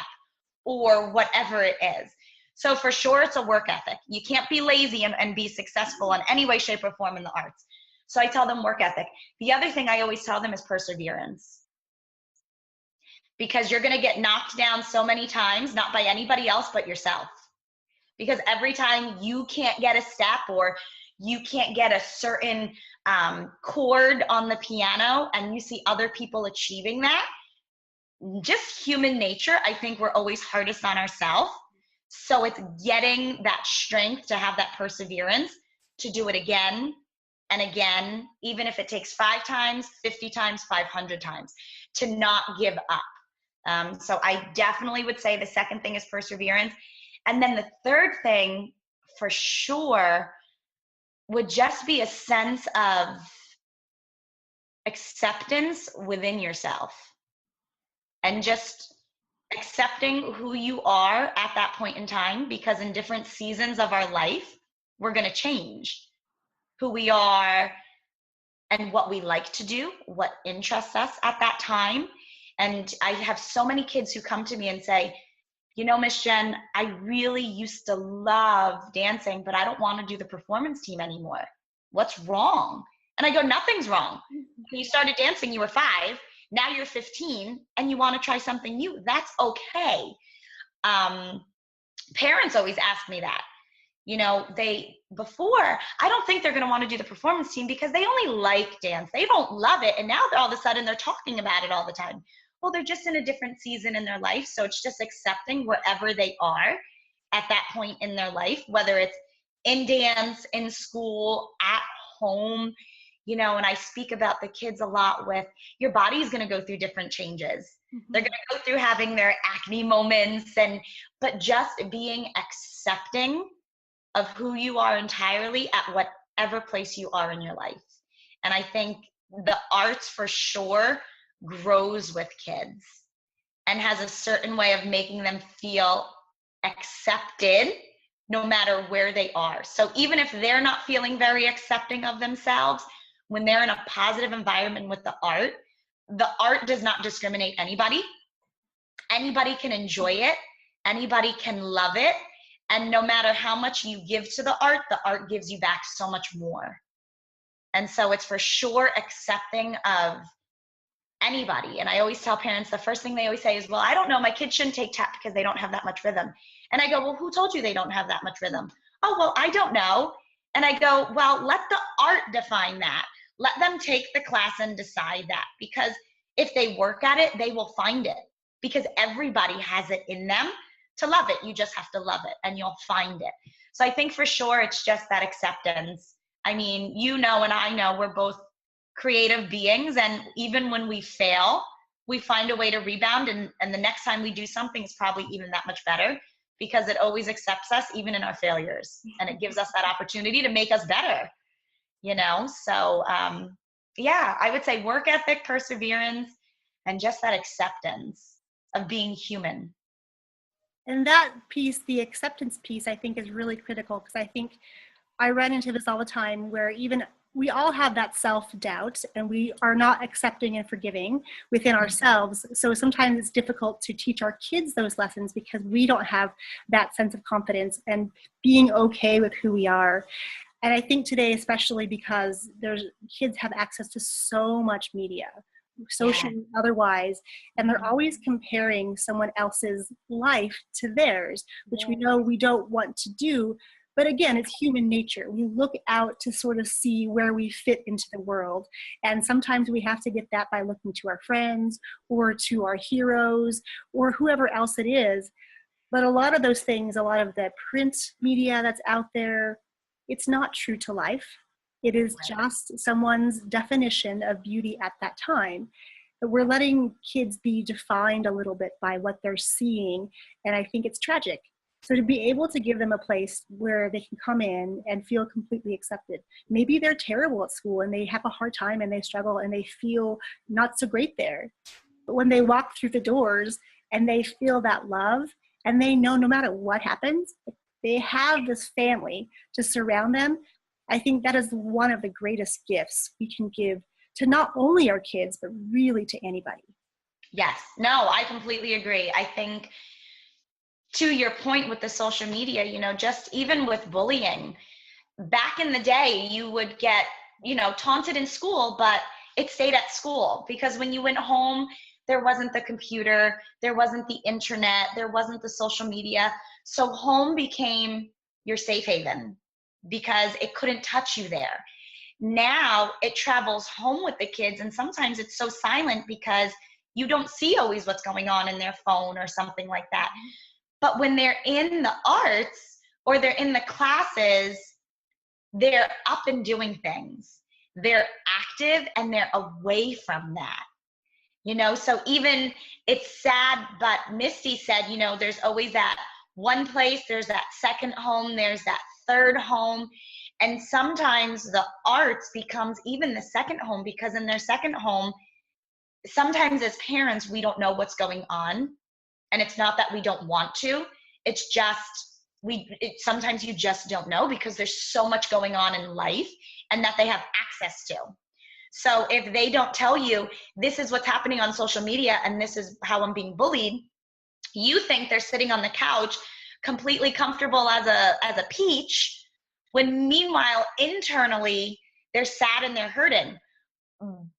or whatever it is. So for sure, it's a work ethic. You can't be lazy and be successful in any way, shape, or form in the arts. So I tell them work ethic. The other thing I always tell them is perseverance, because you're going to get knocked down so many times, not by anybody else but yourself. Because every time you can't get a step, or you can't get a certain chord on the piano, and you see other people achieving that, just human nature, I think we're always hardest on ourselves. So it's getting that strength to have that perseverance to do it again and again, even if it takes 5 times, 50 times, 500 times, to not give up. So I definitely would say the second thing is perseverance. And then the third thing for sure would just be a sense of acceptance within yourself, and just accepting who you are at that point in time, because in different seasons of our life, we're going to change who we are and what we like to do, what interests us at that time. And I have so many kids who come to me and say, you know, Miss Jen, I really used to love dancing, but I don't want to do the performance team anymore. What's wrong? And I go, nothing's wrong. When you started dancing, you were 5. Now you're 15 and you want to try something new. That's okay. Parents always ask me that. You know, before, I don't think they're going to want to do the performance team because they only like dance. They don't love it. And now all of a sudden they're talking about it all the time. Well, they're just in a different season in their life. So it's just accepting wherever they are at that point in their life, whether it's in dance, in school, at home, you know. And I speak about the kids a lot with, your body's going to go through different changes. Mm-hmm. They're going to go through having their acne moments, but just being accepting of who you are entirely at whatever place you are in your life. And I think the arts for sure grows with kids and has a certain way of making them feel accepted no matter where they are. So even if they're not feeling very accepting of themselves, when they're in a positive environment with the art, the art does not discriminate anybody. Anybody can enjoy it. Anybody can love it. And no matter how much you give to the art gives you back so much more. And so it's for sure accepting of anybody. And I always tell parents, the first thing they always say is, well, I don't know, my kids shouldn't take tap because they don't have that much rhythm. And I go, well, who told you they don't have that much rhythm? Oh, well, I don't know. And I go, well, let the art define that. Let them take the class and decide that, because if they work at it, they will find it, because everybody has it in them to love it. You just have to love it and you'll find it. So I think for sure it's just that acceptance. I mean, you know, and I know we're both creative beings, and even when we fail, we find a way to rebound, and the next time we do something is probably even that much better, because it always accepts us even in our failures, and it gives us that opportunity to make us better, you know? So yeah, I would say work ethic, perseverance, and just that acceptance of being human. And that piece, the acceptance piece, I think is really critical, because I think I run into this all the time, where even we all have that self-doubt and we are not accepting and forgiving within ourselves. So sometimes it's difficult to teach our kids those lessons because we don't have that sense of confidence and being okay with who we are. And I think today, especially because kids have access to so much media, social, otherwise, and they're always comparing someone else's life to theirs, which we know we don't want to do. But again, it's human nature. We look out to sort of see where we fit into the world. And sometimes we have to get that by looking to our friends or to our heroes or whoever else it is. But a lot of those things, a lot of the print media that's out there, it's not true to life. It is just someone's definition of beauty at that time. But we're letting kids be defined a little bit by what they're seeing. And I think it's tragic. So to be able to give them a place where they can come in and feel completely accepted. Maybe they're terrible at school and they have a hard time and they struggle and they feel not so great there. But when they walk through the doors and they feel that love, and they know no matter what happens, they have this family to surround them, I think that is one of the greatest gifts we can give to not only our kids, but really to anybody. Yes, no, I completely agree. I think, to your point with the social media, you know, just even with bullying, back in the day, you would get, you know, taunted in school, but it stayed at school, because when you went home, there wasn't the computer, there wasn't the internet, there wasn't the social media. So home became your safe haven because it couldn't touch you there. Now it travels home with the kids, and sometimes it's so silent because you don't see always what's going on in their phone or something like that. But when they're in the arts or they're in the classes, they're up and doing things. They're active and they're away from that. You know, so even it's sad, but Misty said, you know, there's always that one place, there's that second home, there's that third home. And sometimes the arts becomes even the second home, because in their second home, sometimes as parents, we don't know what's going on. And it's not that we don't want to, it's just, sometimes you just don't know because there's so much going on in life and that they have access to. So if they don't tell you, this is what's happening on social media and this is how I'm being bullied, you think they're sitting on the couch completely comfortable as a peach, when meanwhile internally they're sad and they're hurting.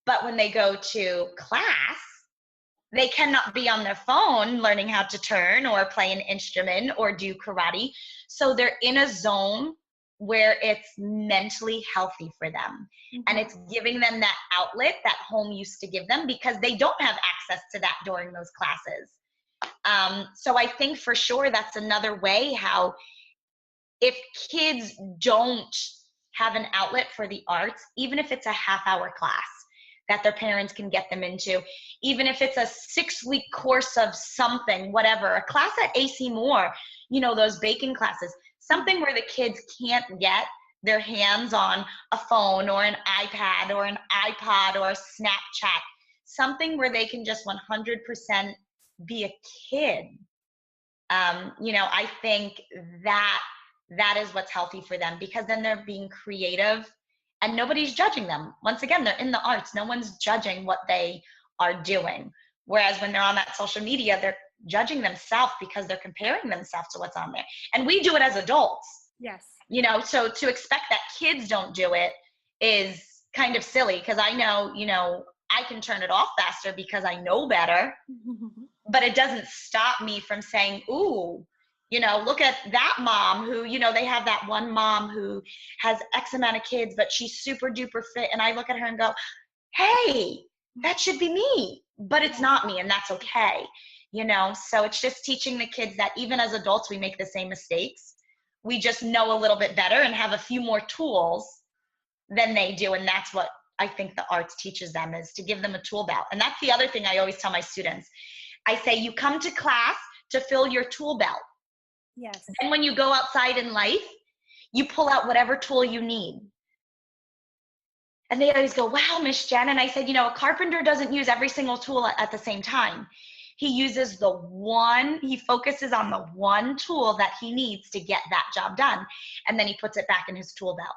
But when they go to class, they cannot be on their phone learning how to turn or play an instrument or do karate. So they're in a zone where it's mentally healthy for them. Mm-hmm. And it's giving them that outlet that home used to give them, because they don't have access to that during those classes. So I think for sure that's another way how, if kids don't have an outlet for the arts, even if it's a half-hour class that their parents can get them into, even if it's a 6-week course of something, whatever, a class at AC Moore, you know, those baking classes, something where the kids can't get their hands on a phone or an iPad or an iPod or a Snapchat, something where they can just 100% be a kid. You know, I think that is what's healthy for them, because then they're being creative and nobody's judging them. Once again, they're in the arts. No one's judging what they are doing. Whereas when they're on that social media, they're judging themselves because they're comparing themselves to what's on there. And we do it as adults. Yes. You know, so to expect that kids don't do it is kind of silly, because I know, you know, I can turn it off faster because I know better, but it doesn't stop me from saying, ooh, you know, look at that mom who, you know, they have that one mom who has X amount of kids, but she's super duper fit. And I look at her and go, hey, that should be me, but it's not me, and that's okay. You know, so it's just teaching the kids that even as adults, we make the same mistakes. We just know a little bit better and have a few more tools than they do. And that's what I think the arts teaches them, is to give them a tool belt. And that's the other thing I always tell my students. I say, you come to class to fill your tool belt. Yes. And when you go outside in life, you pull out whatever tool you need. And they always go, wow, Miss Jen. And I said, you know, a carpenter doesn't use every single tool at the same time. He uses he focuses on the one tool that he needs to get that job done. And then he puts it back in his tool belt.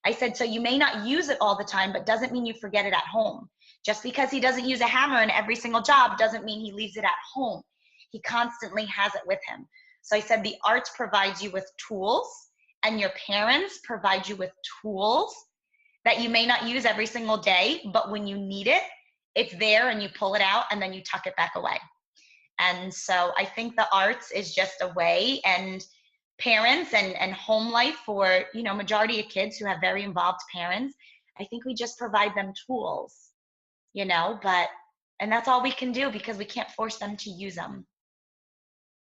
I said, so you may not use it all the time, but doesn't mean you forget it at home. Just because he doesn't use a hammer in every single job doesn't mean he leaves it at home. He constantly has it with him. So I said, the arts provides you with tools, and your parents provide you with tools that you may not use every single day, but when you need it, it's there and you pull it out and then you tuck it back away. And so I think the arts is just a way, and parents and home life for, you know, majority of kids who have very involved parents, I think we just provide them tools, you know, and that's all we can do, because we can't force them to use them.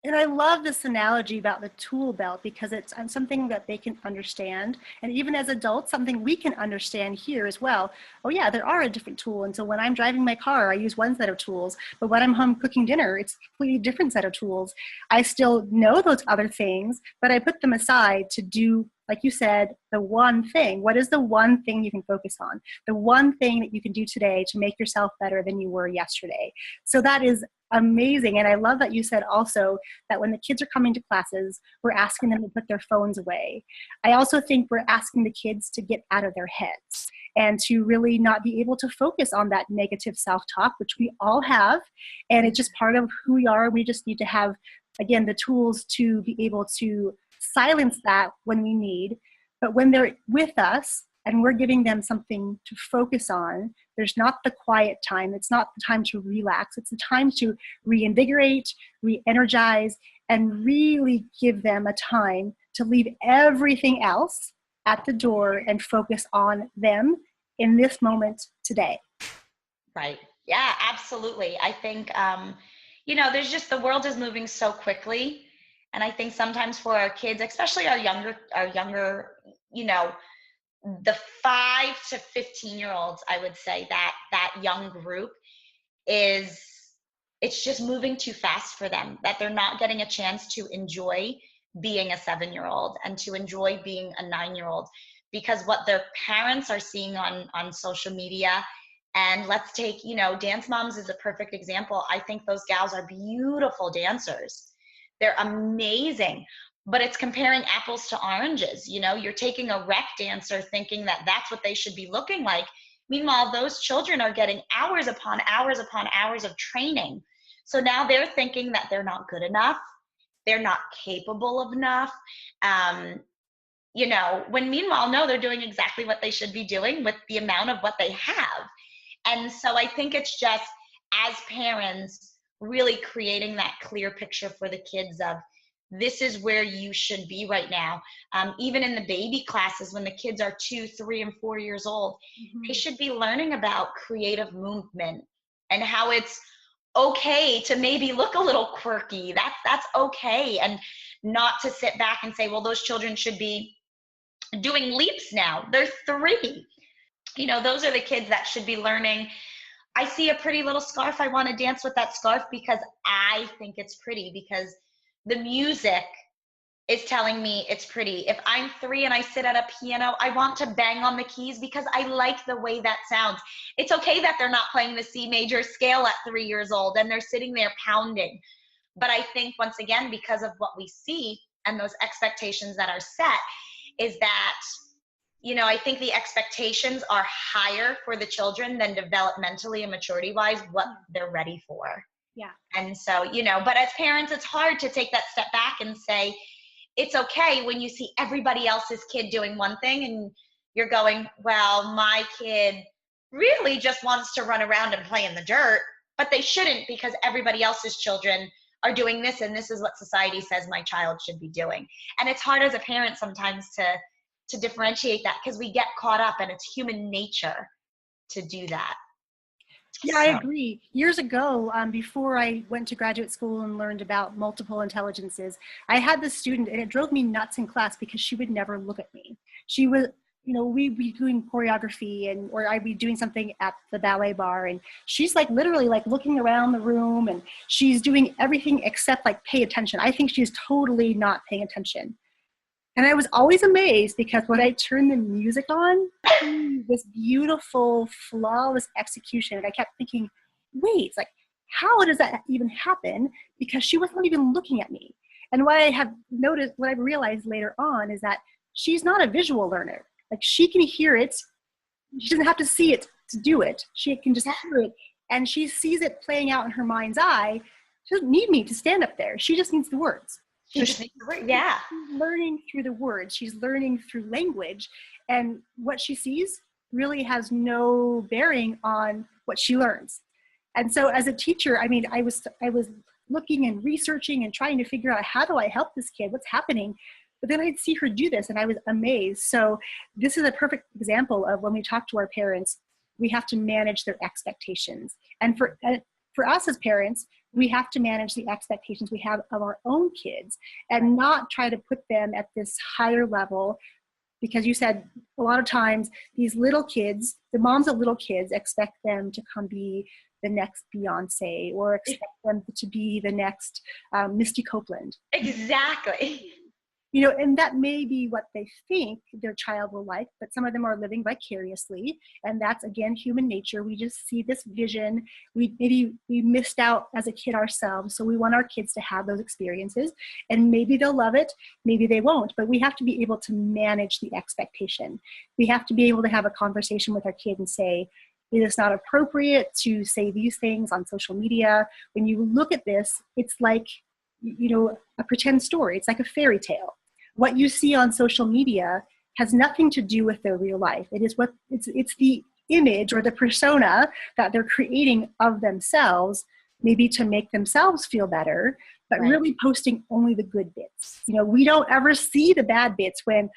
And I love this analogy about the tool belt, because it's something that they can understand. And even as adults, something we can understand here as well. Oh yeah, there are a different tool. And so when I'm driving my car, I use one set of tools, but when I'm home cooking dinner, it's a completely different set of tools. I still know those other things, but I put them aside to do, like you said, the one thing. What is the one thing you can focus on? The one thing that you can do today to make yourself better than you were yesterday. So that is amazing. And I love that you said also that when the kids are coming to classes, we're asking them to put their phones away. I also think we're asking the kids to get out of their heads and to really not be able to focus on that negative self-talk, which we all have. And it's just part of who we are. We just need to have, again, the tools to be able to silence that when we need. But when they're with us and we're giving them something to focus on, there's not the quiet time. It's not the time to relax. It's the time to reinvigorate, re-energize, and really give them a time to leave everything else at the door and focus on them in this moment today. Right. Yeah, absolutely. I think, you know, there's just, the world is moving so quickly. And I think sometimes for our kids, especially our younger, you know, the 5 to 15-year-olds, I would say that young group it's just moving too fast for them, that they're not getting a chance to enjoy being a 7-year-old and to enjoy being a 9-year-old, because what their parents are seeing on social media. And let's take, you know, Dance Moms is a perfect example. I think those gals are beautiful dancers. They're amazing. But it's comparing apples to oranges. You know, you're taking a rec dancer thinking that that's what they should be looking like. Meanwhile, those children are getting hours upon hours upon hours of training. So now they're thinking that they're not good enough. They're not capable of enough. You know, when meanwhile, no, they're doing exactly what they should be doing with the amount of what they have. And so I think it's just, as parents, really creating that clear picture for the kids of, this is where you should be right now. Even in the baby classes, when the kids are 2, 3, and 4 years old, they should be learning about creative movement and how it's okay to maybe look a little quirky. That's okay. And not to sit back and say, well, those children should be doing leaps now. They're 3. You know, those are the kids that should be learning. I see a pretty little scarf. I want to dance with that scarf because I think it's pretty, because the music is telling me it's pretty. If I'm 3 and I sit at a piano, I want to bang on the keys because I like the way that sounds. It's okay that they're not playing the C major scale at 3 years old and they're sitting there pounding. But I think, once again, because of what we see and those expectations that are set, is that I think the expectations are higher for the children than developmentally and maturity wise what they're ready for. Yeah. And so, but as parents, it's hard to take that step back and say, it's okay when you see everybody else's kid doing one thing and you're going, well, my kid really just wants to run around and play in the dirt, but they shouldn't because everybody else's children are doing this and this is what society says my child should be doing. And it's hard as a parent sometimes to differentiate that because we get caught up and it's human nature to do that. Yeah, I agree. Years ago, before I went to graduate school and learned about multiple intelligences, I had this student and it drove me nuts in class because she would never look at me. She was, we'd be doing choreography or I'd be doing something at the ballet bar and she's like literally like looking around the room and she's doing everything except like pay attention. I think she's totally not paying attention. And I was always amazed because when I turned the music on, this beautiful, flawless execution, and I kept thinking, wait, it's like, how does that even happen? Because she wasn't even looking at me. And what I realized later on is that she's not a visual learner. Like she can hear it. She doesn't have to see it to do it. She can just hear it. And she sees it playing out in her mind's eye. She doesn't need me to stand up there. She just needs the words. She's learning through the words. She's learning through language. And what she sees really has no bearing on what she learns. And so as a teacher, I mean, I was looking and researching and trying to figure out how do I help this kid? What's happening? But then I'd see her do this and I was amazed. So this is a perfect example of when we talk to our parents, we have to manage their expectations. And for us as parents, we have to manage the expectations we have of our own kids and not try to put them at this higher level. Because you said a lot of times these little kids, the moms of little kids expect them to come be the next Beyonce or expect them to be the next Misty Copeland. Exactly. And that may be what they think their child will like, but some of them are living vicariously. And that's, again, human nature. We just see this vision. We missed out as a kid ourselves. So we want our kids to have those experiences. And maybe they'll love it, maybe they won't. But we have to be able to manage the expectation. We have to be able to have a conversation with our kid and say, it is not appropriate to say these things on social media. When you look at this, it's like, a pretend story. It's like a fairy tale. What you see on social media has nothing to do with their real life. It's the image or the persona that they're creating of themselves, maybe to make themselves feel better, but really posting only the good bits. We don't ever see the bad bits when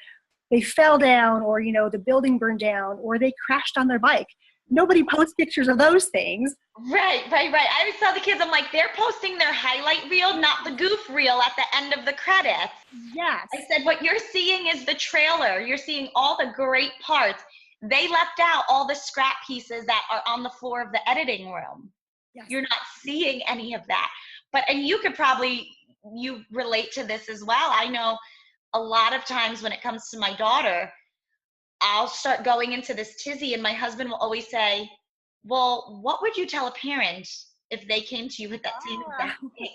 they fell down or, the building burned down or they crashed on their bike. Nobody posts pictures of those things. Right. I always tell the kids, I'm like, they're posting their highlight reel, not the goof reel at the end of the credits. Yes. I said, what you're seeing is the trailer. You're seeing all the great parts. They left out all the scrap pieces that are on the floor of the editing room. Yes. You're not seeing any of that. And you could you relate to this as well. I know a lot of times when it comes to my daughter, I'll start going into this tizzy and my husband will always say, well, what would you tell a parent if they came to you with that same exact thing?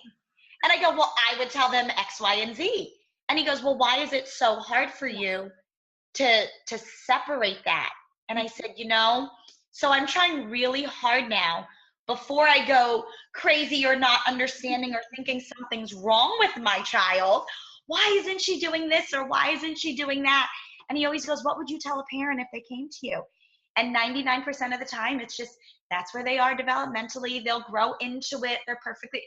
And I go, well, I would tell them X, Y, and Z. And he goes, well, why is it so hard for you to separate that? And I said, so I'm trying really hard now before I go crazy or not understanding or thinking something's wrong with my child. Why isn't she doing this or why isn't she doing that? And he always goes, what would you tell a parent if they came to you? And 99% of the time, it's just, that's where they are developmentally. They'll grow into it. They're perfectly,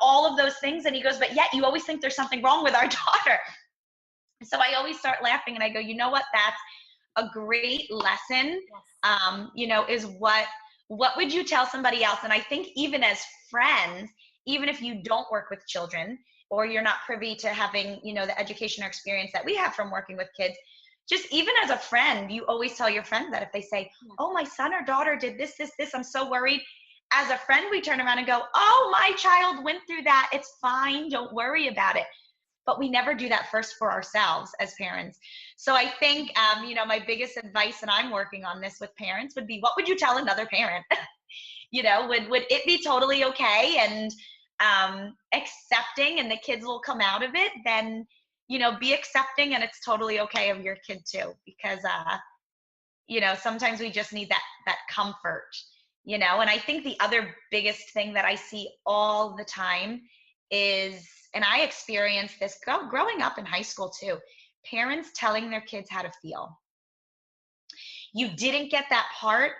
all of those things. And he goes, but yet you always think there's something wrong with our daughter. So I always start laughing and I go, you know what? That's a great lesson, is what would you tell somebody else? And I think even as friends, even if you don't work with children or you're not privy to having, the education or experience that we have from working with kids, just even as a friend, you always tell your friend that if they say, oh, my son or daughter did this, I'm so worried. As a friend, we turn around and go, oh, my child went through that. It's fine. Don't worry about it. But we never do that first for ourselves as parents. So I think, my biggest advice, and I'm working on this with parents, would be, what would you tell another parent? Would it be totally okay and accepting and the kids will come out of it? Then be accepting, and it's totally okay of your kid too, because, sometimes we just need that comfort, and I think the other biggest thing that I see all the time is, and I experienced this growing up in high school too, parents telling their kids how to feel. You didn't get that part.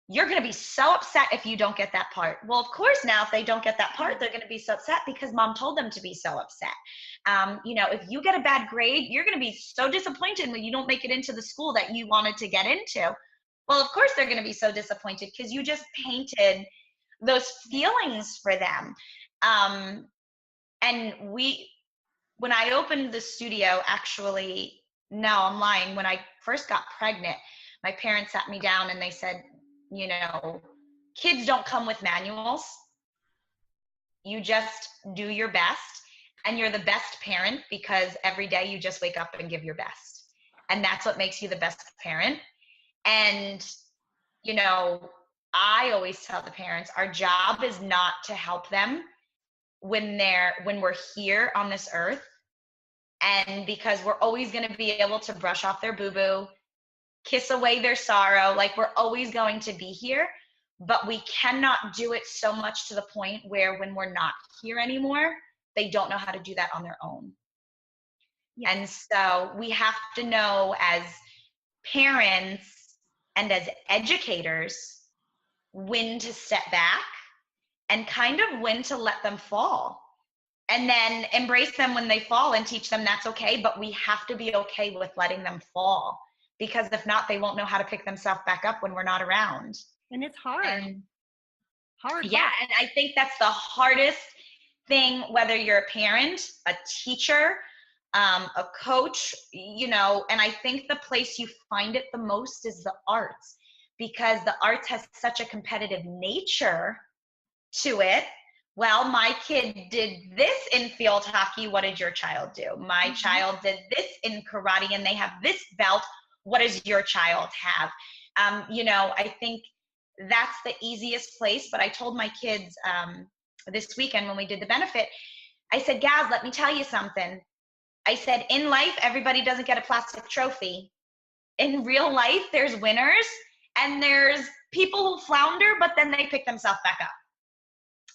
You're going to be so upset if you don't get that part. Well, of course, now if they don't get that part, they're going to be so upset because mom told them to be so upset. If you get a bad grade, you're going to be so disappointed when you don't make it into the school that you wanted to get into. Well, of course, they're going to be so disappointed because you just painted those feelings for them. And when I opened the studio, actually, no, I'm lying. When I first got pregnant, my parents sat me down and they said, kids don't come with manuals. You just do your best, and you're the best parent because every day you just wake up and give your best. And that's what makes you the best parent. And, I always tell the parents, our job is not to help them when we're here on this earth. And because we're always going to be able to brush off their boo-boo, kiss away their sorrow, like we're always going to be here, but we cannot do it so much to the point where when we're not here anymore, they don't know how to do that on their own. Yes. And so we have to know as parents and as educators when to step back and kind of when to let them fall. And then embrace them when they fall and teach them that's okay, but we have to be okay with letting them fall. Because if not, they won't know how to pick themselves back up when we're not around. And it's hard. Hard. Yeah, and I think that's the hardest thing, whether you're a parent, a teacher, a coach, and I think the place you find it the most is the arts, because the arts has such a competitive nature to it. Well, my kid did this in field hockey. What did your child do? My child did this in karate and they have this belt. What does your child have? I think that's the easiest place. But I told my kids this weekend when we did the benefit, I said, Gaz, let me tell you something. I said, in life, everybody doesn't get a plastic trophy. In real life, there's winners and there's people who flounder, but then they pick themselves back up.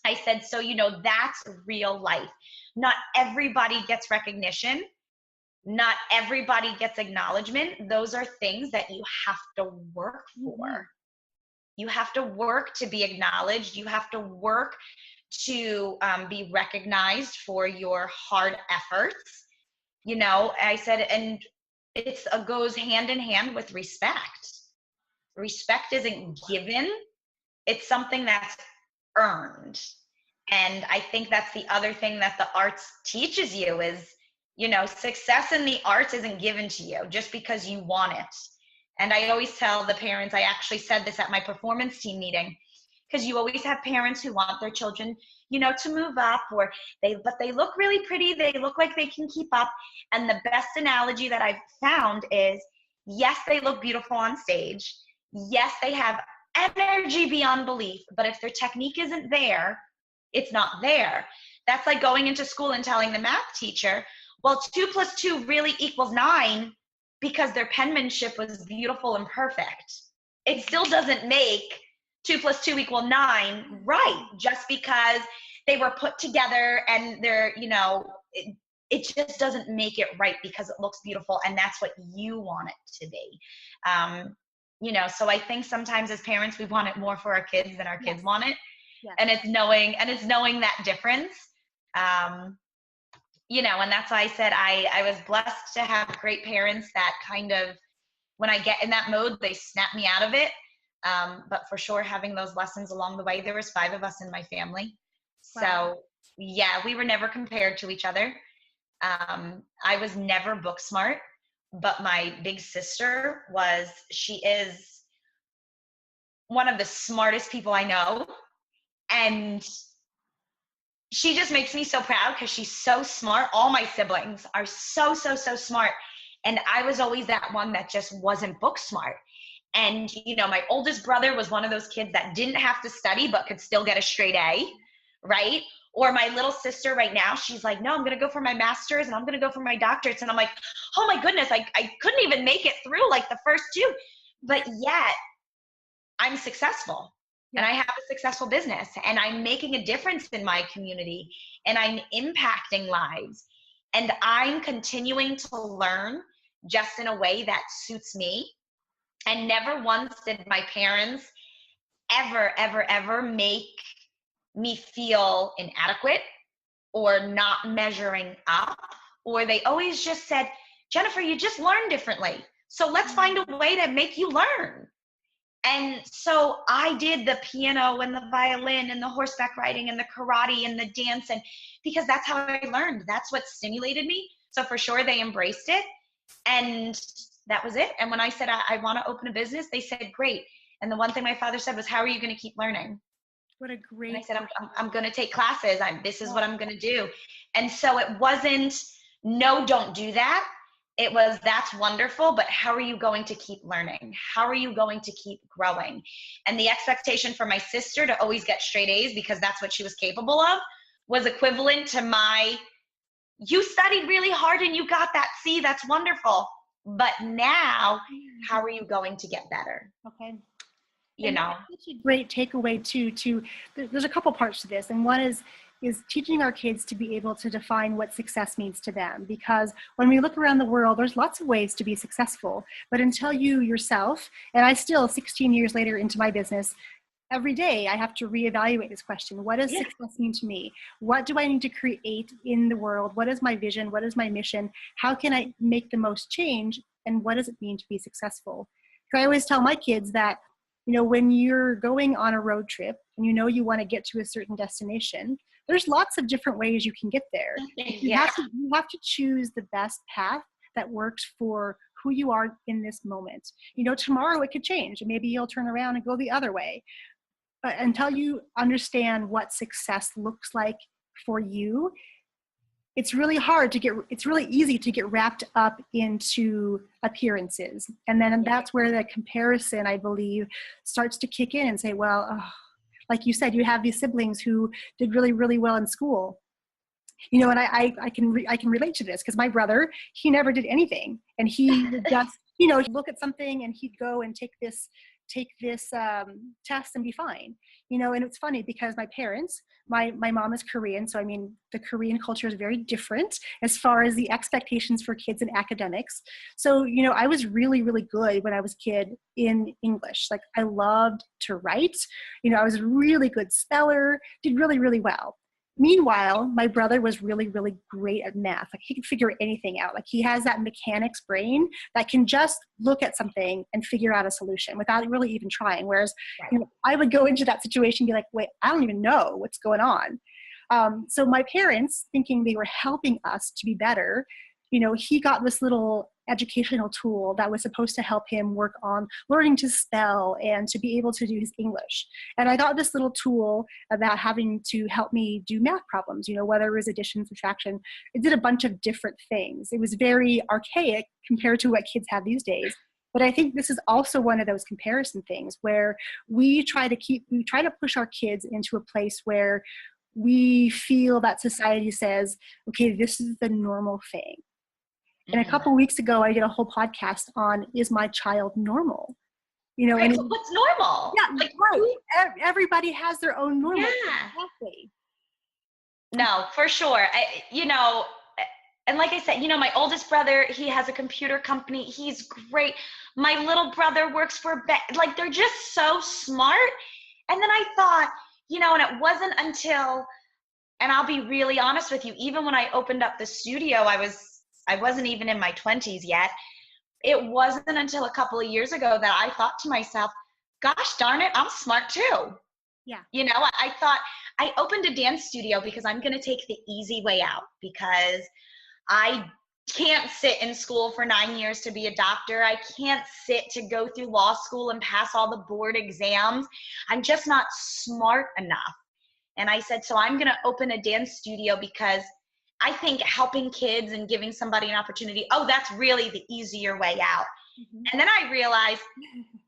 I said, so, that's real life. Not everybody gets recognition. Not everybody gets acknowledgement. Those are things that you have to work for. You have to work to be acknowledged. You have to work to be recognized for your hard efforts. I said, and it goes hand in hand with respect. Respect isn't given. It's something that's earned. And I think that's the other thing that the arts teaches you is, success in the arts isn't given to you just because you want it. And I always tell the parents, I actually said this at my performance team meeting, because you always have parents who want their children, to move up, but they look really pretty. They look like they can keep up. And the best analogy that I've found is, yes, they look beautiful on stage. Yes, they have energy beyond belief, but if their technique isn't there, it's not there. That's like going into school and telling the math teacher, well, 2 + 2 really equals 9 because their penmanship was beautiful and perfect. It still doesn't make 2 + 2 = 9 right, just because they were put together and they're, it just doesn't make it right because it looks beautiful and that's what you want it to be. So I think sometimes as parents, we want it more for our kids than our kids want it. Yes. And it's knowing that difference. And that's why I said I was blessed to have great parents that kind of, when I get in that mode, they snap me out of it. But for sure, having those lessons along the way, there was 5 of us in my family. Wow. So yeah, we were never compared to each other. I was never book smart, but my big sister she is one of the smartest people I know. And she just makes me so proud because she's so smart. All my siblings are so smart. And I was always that one that just wasn't book smart. And, my oldest brother was one of those kids that didn't have to study, but could still get a straight A, right? Or my little sister right now, she's like, no, I'm going to go for my master's and I'm going to go for my doctorates. And I'm like, oh my goodness, I couldn't even make it through like the first two, but yet I'm successful. Yeah. And I have a successful business and I'm making a difference in my community and I'm impacting lives. And I'm continuing to learn just in a way that suits me. And never once did my parents ever make me feel inadequate or not measuring up, or they always just said, Jennifer, you just learn differently. So let's find a way to make you learn. And so I did the piano and the violin and the horseback riding and the karate and the dance, and because that's how I learned. That's what stimulated me. So for sure they embraced it. And that was it. And when I said, I want to open a business, they said, great. And the one thing my father said was, how are you going to keep learning? What a great. And I said, I'm going to take classes. This is what I'm going to do. And so it wasn't, no, don't do that. It was, that's wonderful, but how are you going to keep learning? How are you going to keep growing? And the expectation for my sister to always get straight A's because that's what she was capable of was equivalent to my, you studied really hard and you got that C, that's wonderful. But now, how are you going to get better? Okay. You know, that's a great takeaway too. There's a couple parts to this, and one is teaching our kids to be able to define what success means to them. Because when we look around the world, there's lots of ways to be successful, but until you yourself, and I still 16 years later into my business, every day I have to reevaluate this question. What does success mean to me? What do I need to create in the world? What is my vision? What is my mission? How can I make the most change? And what does it mean to be successful? So I always tell my kids that, you know, when you're going on a road trip and you know you want to get to a certain destination, there's lots of different ways you can get there. You have to choose the best path that works for who you are in this moment. You know, tomorrow it could change and maybe you'll turn around and go the other way. But until you understand what success looks like for you, it's really easy to get wrapped up into appearances. And then that's where the comparison, I believe, starts to kick in and say, well, like you said, you have these siblings who did really, really well in school. You know, and I can relate to this because my brother, he never did anything. And he would just, you know, he'd look at something and he'd go and take this test and be fine, you know. And it's funny because my parents, my mom is Korean, so I mean the Korean culture is very different as far as the expectations for kids in academics. So, you know, I was really, really good when I was a kid in English. Like I loved to write, you know, I was a really good speller, did really, really well. Meanwhile, my brother was really, really great at math. Like he could figure anything out. Like he has that mechanics brain that can just look at something and figure out a solution without really even trying. Whereas, you know, I would go into that situation and be like, wait, I don't even know what's going on. So my parents, thinking they were helping us to be better, you know, he got this little educational tool that was supposed to help him work on learning to spell and to be able to do his English. And I got this little tool about having to help me do math problems, you know, whether it was addition, subtraction. It did a bunch of different things. It was very archaic compared to what kids have these days. But I think this is also one of those comparison things where we try to push our kids into a place where we feel that society says, okay, this is the normal thing. And a couple of weeks ago, I did a whole podcast on, is my child normal? You know, right, and so what's normal? Yeah, like, right. Everybody has their own normal. Yeah. Exactly. No, for sure. You know, and like I said, you know, my oldest brother, he has a computer company. He's great. My little brother works for like they're just so smart. And then I thought, you know, and it wasn't until, and I'll be really honest with you, even when I opened up the studio, I wasn't even in my 20s yet. It wasn't until a couple of years ago that I thought to myself, gosh darn it, I'm smart too. Yeah. You know, I thought I opened a dance studio because I'm going to take the easy way out because I can't sit in school for 9 years to be a doctor. I can't sit to go through law school and pass all the board exams. I'm just not smart enough. And I said, so I'm going to open a dance studio because I think helping kids and giving somebody an opportunity, oh, that's really the easier way out. Mm-hmm. And then I realized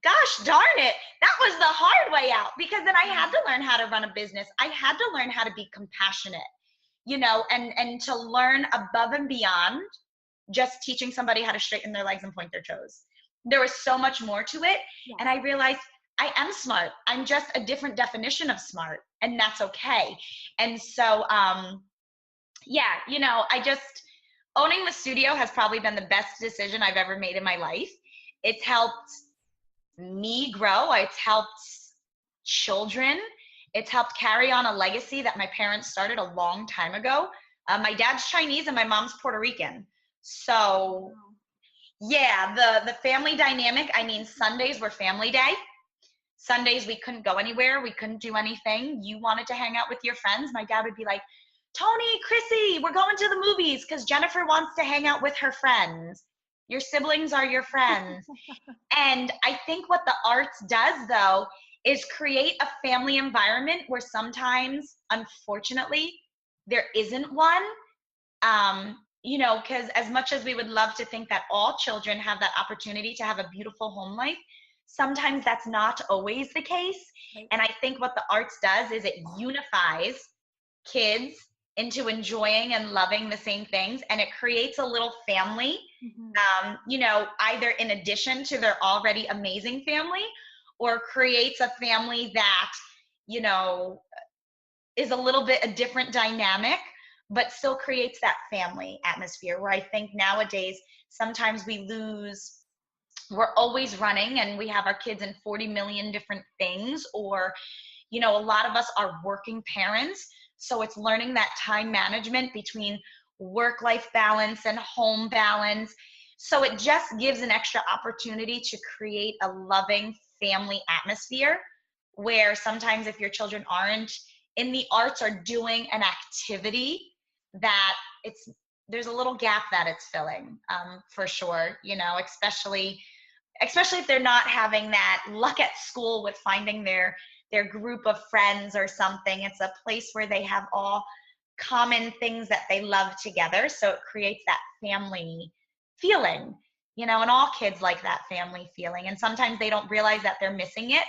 gosh darn it, that was the hard way out, because then I had to learn how to run a business. I had to learn how to be compassionate, and to learn above and beyond just teaching somebody how to straighten their legs and point their toes. There was so much more to it. Yeah. And I realized I am smart. I'm just a different definition of smart, and that's okay. And so, owning the studio has probably been the best decision I've ever made in my life. It's helped me grow. It's helped children. It's helped carry on a legacy that my parents started a long time ago. My dad's Chinese and my mom's Puerto Rican. So yeah, the family dynamic, I mean, Sundays were family day. Sundays we couldn't go anywhere. We couldn't do anything. You wanted to hang out with your friends. My dad would be like, Tony, Chrissy, we're going to the movies because Jennifer wants to hang out with her friends. Your siblings are your friends. And I think what the arts does, though, is create a family environment where sometimes, unfortunately, there isn't one. Because as much as we would love to think that all children have that opportunity to have a beautiful home life, sometimes that's not always the case. And I think what the arts does is it unifies kids into enjoying and loving the same things, and it creates a little family, either in addition to their already amazing family, or creates a family that, is a little bit a different dynamic, but still creates that family atmosphere, where I think nowadays sometimes we're always running and we have our kids in 40 million different things, or, a lot of us are working parents. So it's learning that time management between work-life balance and home balance. So it just gives an extra opportunity to create a loving family atmosphere, where sometimes if your children aren't in the arts or doing an activity, that there's a little gap that it's filling, for sure, especially if they're not having that luck at school with finding their group of friends or something. It's a place where they have all common things that they love together. So it creates that family feeling, and all kids like that family feeling. And sometimes they don't realize that they're missing it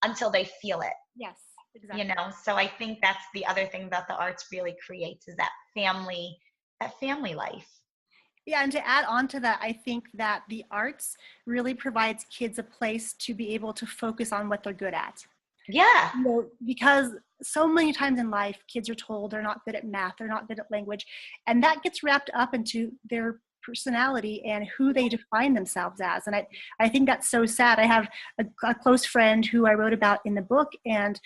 until they feel it. Yes, exactly. So I think that's the other thing that the arts really creates, is that family life. Yeah, and to add on to that, I think that the arts really provides kids a place to be able to focus on what they're good at. Yeah. Because so many times in life, kids are told they're not good at math, they're not good at language, and that gets wrapped up into their personality and who they define themselves as. And I think that's so sad. I have a close friend who I wrote about in the book, and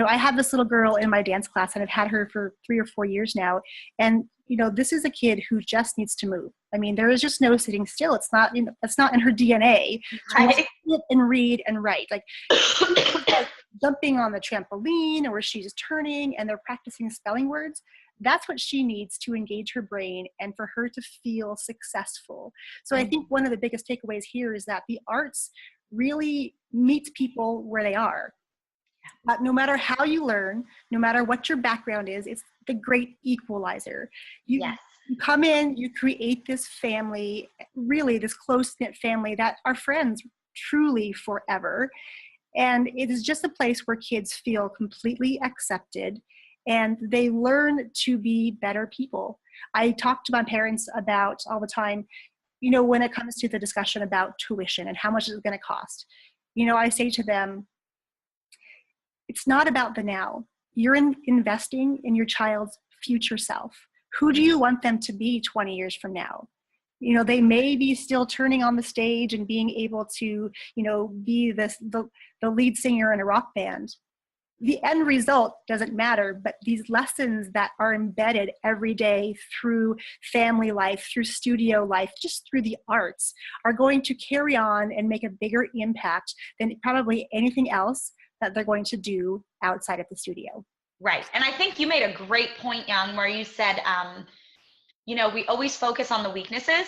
I have this little girl in my dance class, and I've had her for 3 or 4 years now, and this is a kid who just needs to move. I mean, there is just no sitting still. It's not, it's not in her DNA to sit and read and write. Like jumping on the trampoline, or she's turning and they're practicing spelling words. That's what she needs to engage her brain and for her to feel successful. So I think one of the biggest takeaways here is that the arts really meets people where they are. No matter how you learn, no matter what your background is, it's the great equalizer. You come in, you create this family, really this close-knit family that are friends truly forever. And it is just a place where kids feel completely accepted and they learn to be better people. I talk to my parents about all the time, when it comes to the discussion about tuition and how much is it going to cost. I say to them, it's not about the now. You're investing in your child's future self. Who do you want them to be 20 years from now? They may be still turning on the stage and being able to, be the lead singer in a rock band. The end result doesn't matter, but these lessons that are embedded every day through family life, through studio life, just through the arts, are going to carry on and make a bigger impact than probably anything else that they're going to do outside of the studio. Right. And I think you made a great point, Jan, where you said, we always focus on the weaknesses.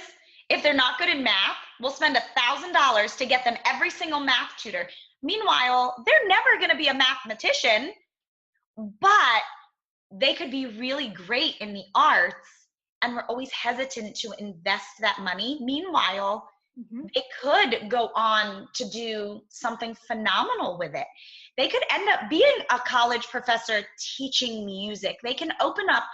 If they're not good in math, we'll spend $1,000 to get them every single math tutor. Meanwhile, they're never going to be a mathematician, but they could be really great in the arts, and we're always hesitant to invest that money. Meanwhile, Mm-hmm. They could go on to do something phenomenal with it. They could end up being a college professor teaching music. They can open up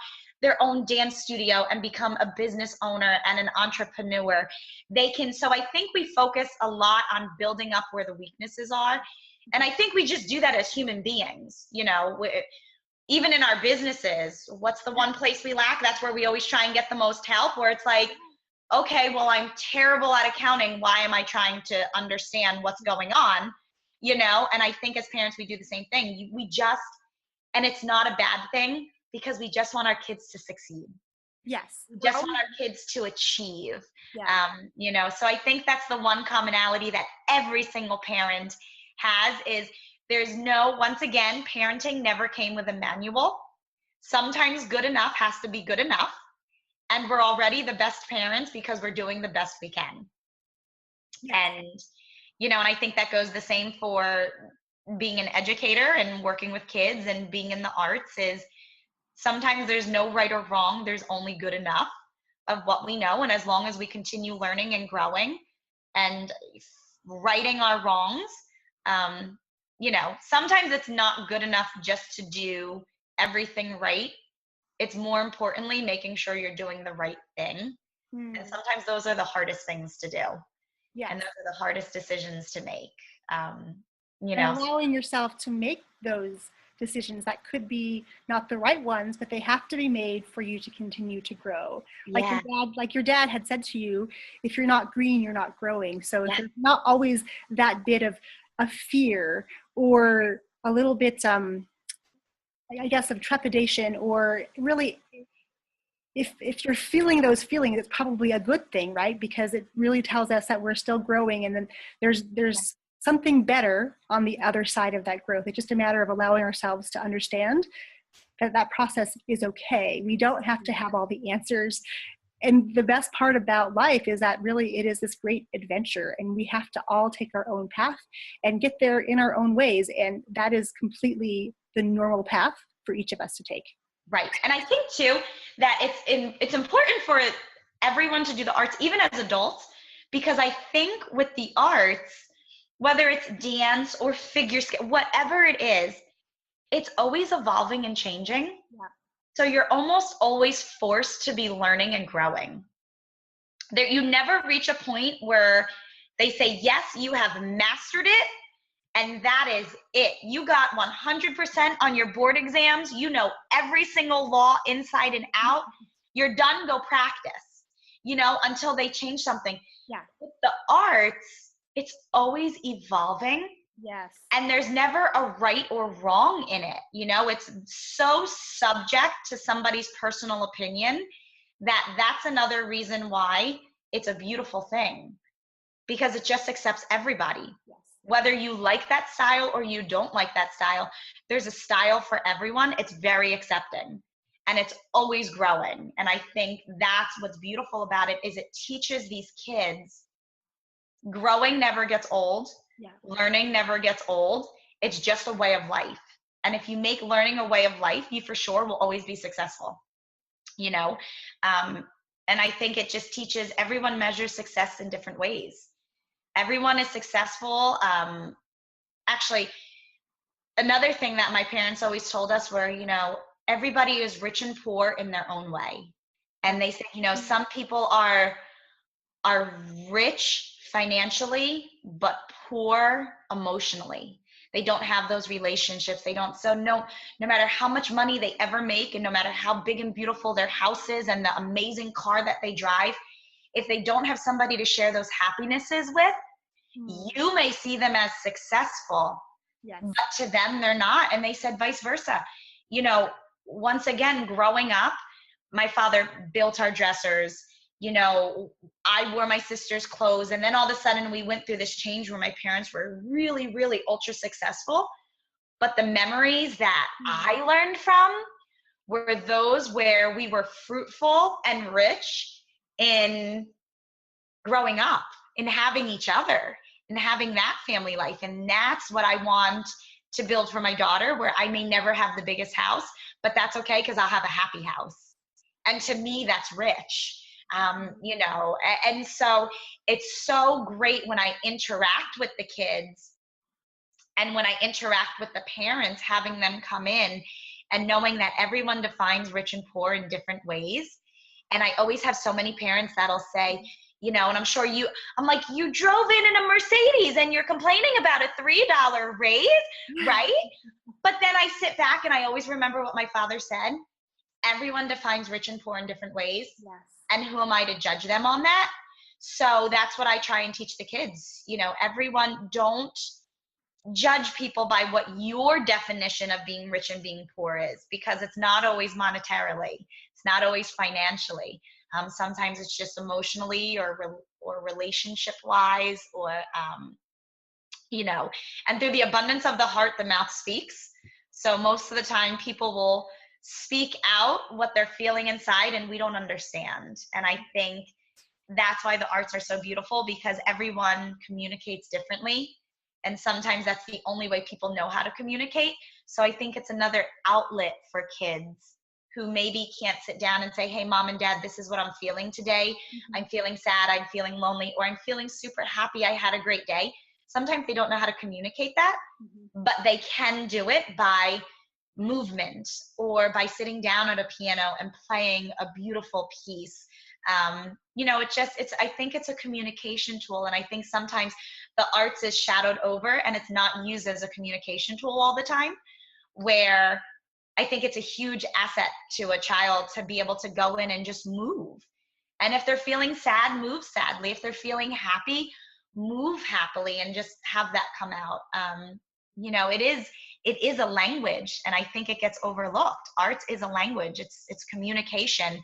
their own dance studio and become a business owner and an entrepreneur. They can, so I think we focus a lot on building up where the weaknesses are. And I think we just do that as human beings, you know, even in our businesses. What's the one place we lack? That's where we always try and get the most help, where it's like, okay, well, I'm terrible at accounting. Why am I trying to understand what's going on? You know, and I think as parents, we do the same thing. We just, and it's not a bad thing, because we just want our kids to succeed. Yes. We just want our kids to achieve. Yeah. You know, so I think that's the one commonality that every single parent has, is there's no, once again, parenting never came with a manual. Sometimes good enough has to be good enough. And we're already the best parents because we're doing the best we can. Yes. And, you know, and I think that goes the same for being an educator and working with kids and being in the arts, is sometimes there's no right or wrong. There's only good enough of what we know. And as long as we continue learning and growing and righting our wrongs, you know, sometimes it's not good enough just to do everything right. It's more importantly making sure you're doing the right thing. And sometimes those are the hardest things to do. Yes. And those are the hardest decisions to make. You and know, allowing yourself to make those decisions that could be not the right ones, but they have to be made for you to continue to grow. yeah. Like your dad had said to you, if you're not green, you're not growing. So Yeah. there's not always that bit of fear or a little bit, I guess, of trepidation, or really, if you're feeling those feelings, it's probably a good thing, right? Because it really tells us that we're still growing, and then there's something better on the other side of that growth. It's just a matter of allowing ourselves to understand that that process is okay. We don't have to have all the answers. And the best part about life is that really it is this great adventure, and we have to all take our own path and get there in our own ways. And that is completely the normal path for each of us to take. Right. And I think too that it's important for everyone to do the arts, even as adults, because I think with the arts, whether it's dance or figure skating, whatever it is, it's always evolving and changing. Yeah. So you're almost always forced to be learning and growing. There, you never reach a point where they say, yes, you have mastered it, and that is it. You got 100% on your board exams. You know every single law inside and out. You're done, go practice, you know, until they change something. Yeah. With the arts, it's always evolving. Yes. And there's never a right or wrong in it. You know, it's so subject to somebody's personal opinion that's another reason why it's a beautiful thing, because it just accepts everybody. Yes. Whether you like that style or you don't like that style, there's a style for everyone. It's very accepting, and it's always growing. And I think that's what's beautiful about it, is it teaches these kids growing never gets old. Yeah. Learning never gets old. It's just a way of life. And if you make learning a way of life, you for sure will always be successful, you know? And I think it just teaches, everyone measures success in different ways. Everyone is successful. Actually, another thing that my parents always told us were, you know, everybody is rich and poor in their own way. And they said, you know, some people are rich financially, but poor emotionally. They don't have those relationships. They don't. So no matter how much money they ever make, and no matter how big and beautiful their house is and the amazing car that they drive, if they don't have somebody to share those happinesses with, you may see them as successful, yes, but to them, they're not. And they said vice versa. You know, once again, growing up, my father built our dressers. You know, I wore my sister's clothes. And then all of a sudden we went through this change where my parents were really, really ultra successful. But the memories that I learned from were those where we were fruitful and rich in growing up, in having each other, and having that family life. And that's what I want to build for my daughter, where I may never have the biggest house, but that's okay, because I'll have a happy house. And to me, that's rich. You know, and so it's so great when I interact with the kids and when I interact with the parents, having them come in and knowing that everyone defines rich and poor in different ways. And I always have so many parents that'll say, you know, and I'm sure I'm like, you drove in a Mercedes and you're complaining about a $3 raise, right? But then I sit back and I always remember what my father said. Everyone defines rich and poor in different ways. Yes. And who am I to judge them on that? So that's what I try and teach the kids. You know, everyone, don't judge people by what your definition of being rich and being poor is, because it's not always monetarily. It's not always financially. Sometimes it's just emotionally or relationship wise, or, you know, and through the abundance of the heart, the mouth speaks. So most of the time people will speak out what they're feeling inside and we don't understand. And I think that's why the arts are so beautiful, because everyone communicates differently. And sometimes that's the only way people know how to communicate. So I think it's another outlet for kids who maybe can't sit down and say, hey, mom and dad, this is what I'm feeling today. I'm feeling sad, I'm feeling lonely, or I'm feeling super happy, I had a great day. Sometimes they don't know how to communicate that, but they can do it by movement or by sitting down at a piano and playing a beautiful piece. You know, I think it's a communication tool. And I think sometimes the arts is shadowed over and it's not used as a communication tool all the time, where I think it's a huge asset to a child to be able to go in and just move. And if they're feeling sad, move sadly. If they're feeling happy, move happily, and just have that come out. You know, it is a language, and I think it gets overlooked. Arts is a language. It's communication.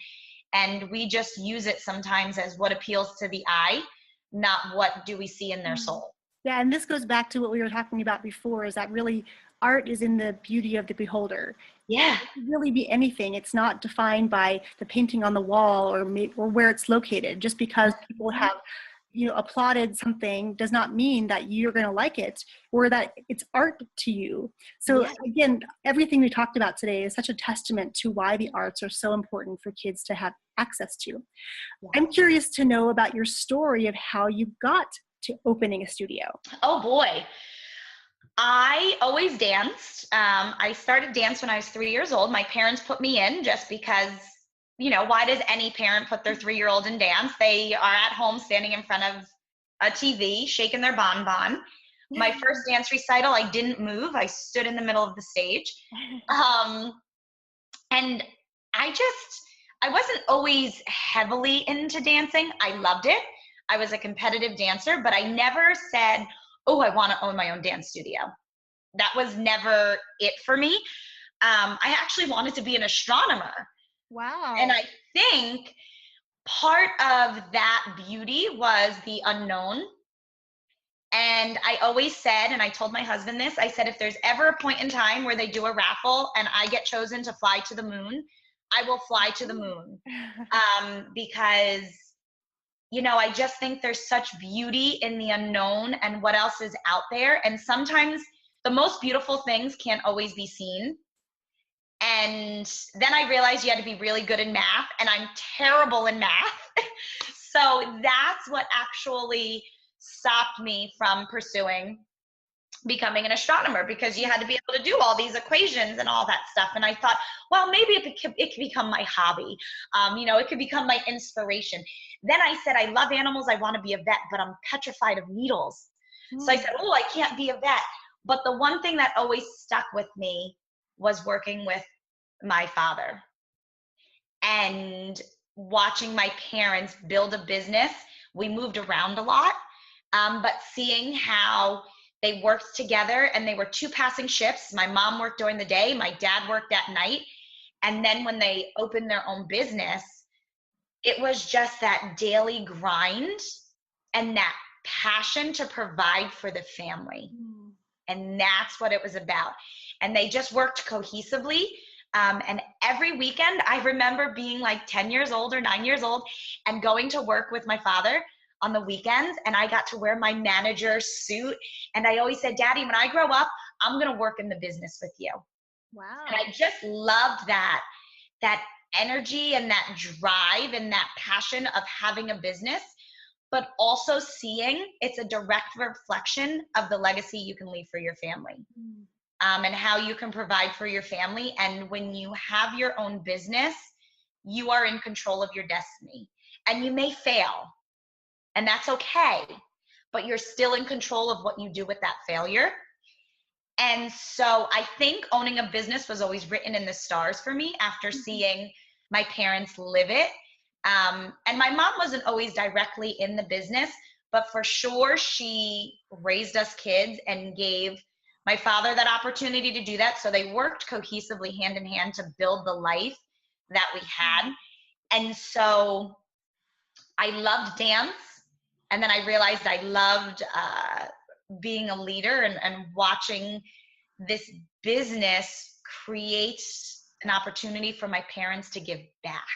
And we just use it sometimes as what appeals to the eye, not what do we see in their soul. Yeah, and this goes back to what we were talking about before, is that really art is in the beauty of the beholder. Yeah. It can really be anything. It's not defined by the painting on the wall or where it's located. Just because people have, you know, applauded something does not mean that you're going to like it or that it's art to you. So again, everything we talked about today is such a testament to why the arts are so important for kids to have access to. I'm curious to know about your story of how you got to opening a studio. Oh boy. I always danced. I started dance when I was 3 years old. My parents put me in just because, you know, why does any parent put their 3-year-old in dance? They are at home standing in front of a TV, shaking their bonbon. My first dance recital, I didn't move. I stood in the middle of the stage. And I wasn't always heavily into dancing. I loved it. I was a competitive dancer, but I never said, oh, I want to own my own dance studio. That was never it for me. I actually wanted to be an astronomer. Wow. And I think part of that beauty was the unknown. And I always said, and I told my husband this, I said, if there's ever a point in time where they do a raffle and I get chosen to fly to the moon, I will fly to the moon. Because, you know, I just think there's such beauty in the unknown and what else is out there. And sometimes the most beautiful things can't always be seen. And then I realized you had to be really good in math, and I'm terrible in math. So that's what actually stopped me from pursuing becoming an astronomer, because you had to be able to do all these equations and all that stuff. And I thought, well, maybe it could become my hobby. You know, it could become my inspiration. Then I said, I love animals. I want to be a vet, but I'm petrified of needles. So I said, oh, I can't be a vet. But the one thing that always stuck with me was working with my father and watching my parents build a business. We moved around a lot, but seeing how they worked together, and they were two passing shifts. My mom worked during the day, my dad worked at night. And then when they opened their own business, it was just that daily grind and that passion to provide for the family. And that's what it was about. And they just worked cohesively. And every weekend, I remember being like 10 years old or 9 years old and going to work with my father on the weekends, and I got to wear my manager's suit. And I always said, Daddy, when I grow up, I'm going to work in the business with you. Wow. And I just loved that energy and that drive and that passion of having a business, but also seeing it's a direct reflection of the legacy you can leave for your family. And how you can provide for your family. And when you have your own business, you are in control of your destiny. And you may fail, and that's okay, but you're still in control of what you do with that failure. And so I think owning a business was always written in the stars for me after seeing my parents live it. And my mom wasn't always directly in the business, but for sure she raised us kids and gave my father that opportunity to do that. So they worked cohesively hand in hand to build the life that we had. And so I loved dance. And then I realized I loved being a leader and watching this business create an opportunity for my parents to give back.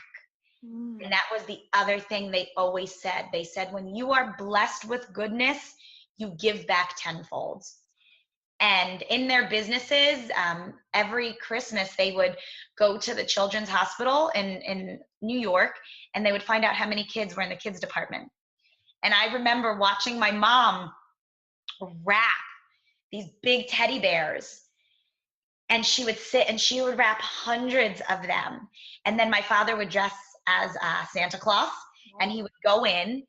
And that was the other thing they always said. They said, when you are blessed with goodness, you give back tenfold. And in their businesses, every Christmas, they would go to the Children's Hospital in New York, and they would find out how many kids were in the kids department. And I remember watching my mom wrap these big teddy bears, and she would sit and she would wrap hundreds of them. And then my father would dress as Santa Claus, and he would go in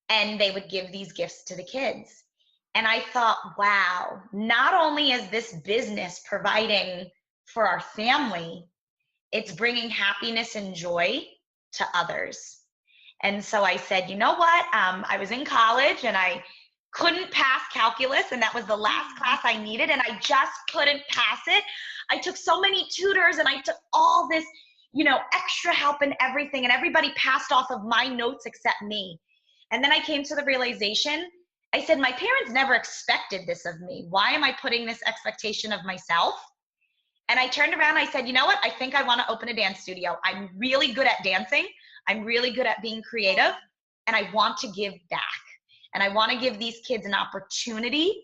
and they would give these gifts to the kids. And I thought, wow, not only is this business providing for our family, it's bringing happiness and joy to others. And so I said, you know what? I was in college and I couldn't pass calculus, and that was the last class I needed, and I just couldn't pass it. I took so many tutors and I took all this, extra help and everything, and everybody passed off of my notes except me. And then I came to the realization, I said, my parents never expected this of me. Why am I putting this expectation of myself? And I turned around and I said, you know what? I think I want to open a dance studio. I'm really good at dancing. I'm really good at being creative, and I want to give back. And I want to give these kids an opportunity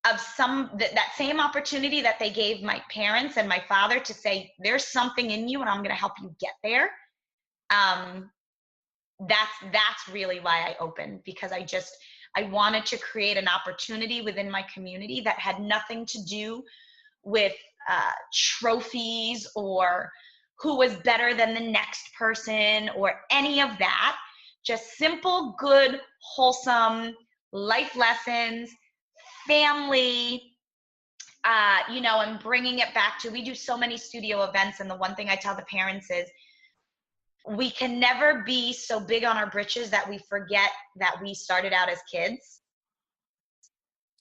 of that same opportunity that they gave my parents and my father, to say, there's something in you and I'm going to help you get there. That's really why I opened, because I wanted to create an opportunity within my community that had nothing to do with trophies or who was better than the next person or any of that. Just simple, good, wholesome life lessons, family, and bringing it back to, we do so many studio events. And the one thing I tell the parents is, we can never be so big on our britches that we forget that we started out as kids.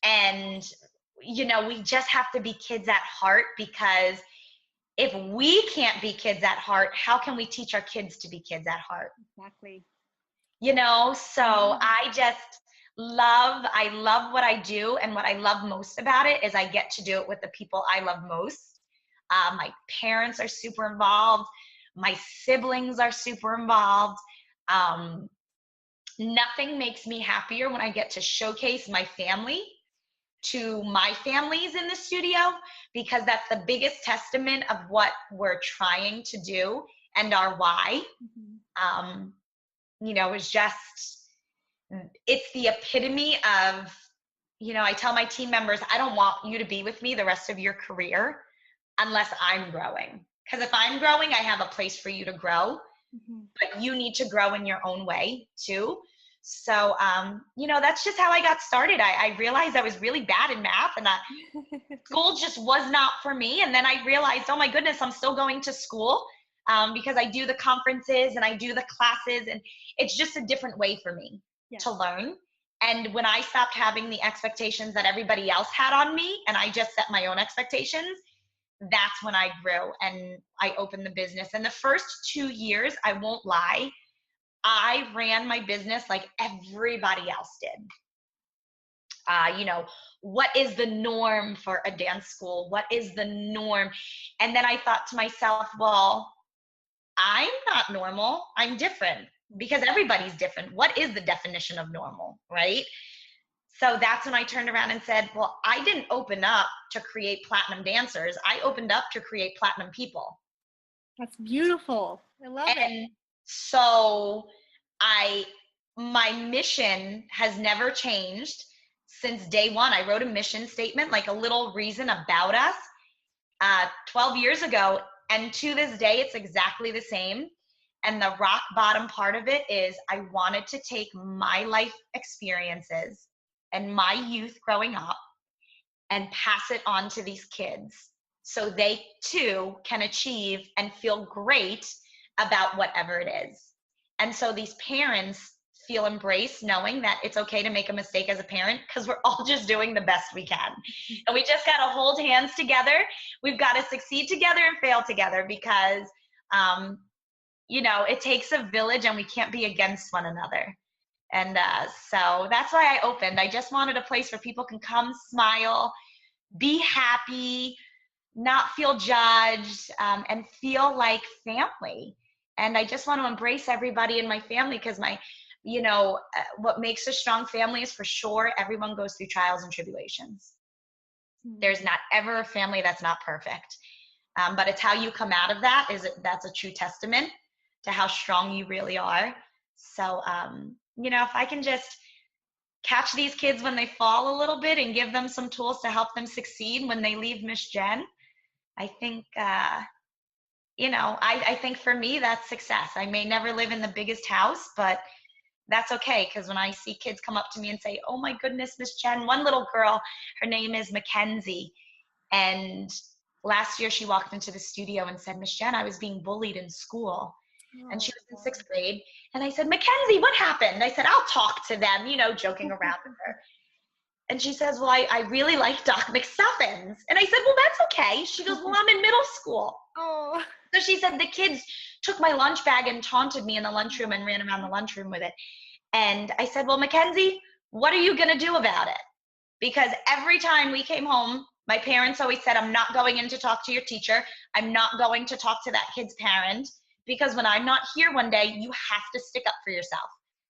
And, we just have to be kids at heart, because if we can't be kids at heart, how can we teach our kids to be kids at heart? Exactly. So I love what I do. And what I love most about it is I get to do it with the people I love most. My parents are super involved. My siblings are super involved. Nothing makes me happier when I get to showcase my family to my families in the studio, because that's the biggest testament of what we're trying to do and our why. It's the epitome of, I tell my team members, I don't want you to be with me the rest of your career unless I'm growing. Because if I'm growing, I have a place for you to grow, but you need to grow in your own way too. So, that's just how I got started. I realized I was really bad in math, and school just was not for me. And then I realized, oh my goodness, I'm still going to school because I do the conferences and I do the classes, and it's just a different way for me to learn. And when I stopped having the expectations that everybody else had on me, and I just set my own expectations, that's when I grew and I opened the business. And the first 2 years, I won't lie, I ran my business like everybody else did. What is the norm for a dance school? What is the norm? And then I thought to myself, well, I'm not normal. I'm different, because everybody's different. What is the definition of normal, right? So that's when I turned around and said, well, I didn't open up to create platinum dancers. I opened up to create platinum people. That's beautiful. I love it. And so my mission has never changed since day one. I wrote a mission statement, like a little reason about us, 12 years ago. And to this day, it's exactly the same. And the rock bottom part of it is I wanted to take my life experiences and my youth growing up and pass it on to these kids so they too can achieve and feel great about whatever it is. And so these parents feel embraced knowing that it's okay to make a mistake as a parent because we're all just doing the best we can. And we just got to hold hands together. We've got to succeed together and fail together because, it takes a village and we can't be against one another. And so that's why I opened. I just wanted a place where people can come, smile, be happy, not feel judged, and feel like family. And I just want to embrace everybody in my family because what makes a strong family is for sure everyone goes through trials and tribulations. There's not ever a family that's not perfect. But it's how you come out of that's a true testament to how strong you really are. So, if I can just catch these kids when they fall a little bit and give them some tools to help them succeed when they leave Miss Jen, I think, I think for me, that's success. I may never live in the biggest house, but that's okay. Because when I see kids come up to me and say, oh my goodness, Miss Jen, one little girl, her name is Mackenzie. And last year she walked into the studio and said, Miss Jen, I was being bullied in school. And she was in 6th grade. And I said, Mackenzie, what happened? I said, I'll talk to them, joking around with her. And she says, well, I really like Doc McStuffins. And I said, well, that's okay. She goes, well, I'm in middle school. Oh. So she said the kids took my lunch bag and taunted me in the lunchroom and ran around the lunchroom with it. And I said, well, Mackenzie, what are you going to do about it? Because every time we came home, my parents always said, I'm not going in to talk to your teacher. I'm not going to talk to that kid's parent. Because when I'm not here one day, you have to stick up for yourself.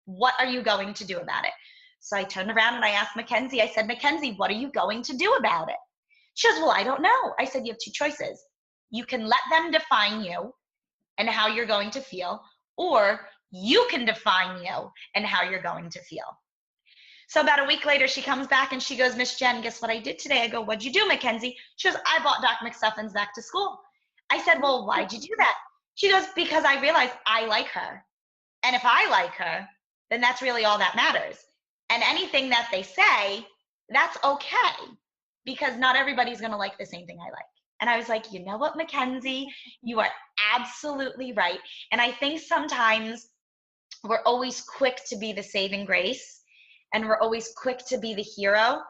What are you going to do about it? So I turned around and I asked Mackenzie, I said, Mackenzie, what are you going to do about it? She goes, well, I don't know. I said, you have 2 choices. You can let them define you and how you're going to feel, or you can define you and how you're going to feel. So about a week later, she comes back and she goes, Miss Jen, guess what I did today? I go, what'd you do, Mackenzie? She goes, I bought Doc McStuffins back to school. I said, well, why'd you do that? She goes, because I realized I like her. And if I like her, then that's really all that matters. And anything that they say, that's okay. Because not everybody's going to like the same thing I like. And I was like, you know what, Mackenzie? You are absolutely right. And I think sometimes we're always quick to be the saving grace. And we're always quick to be the hero.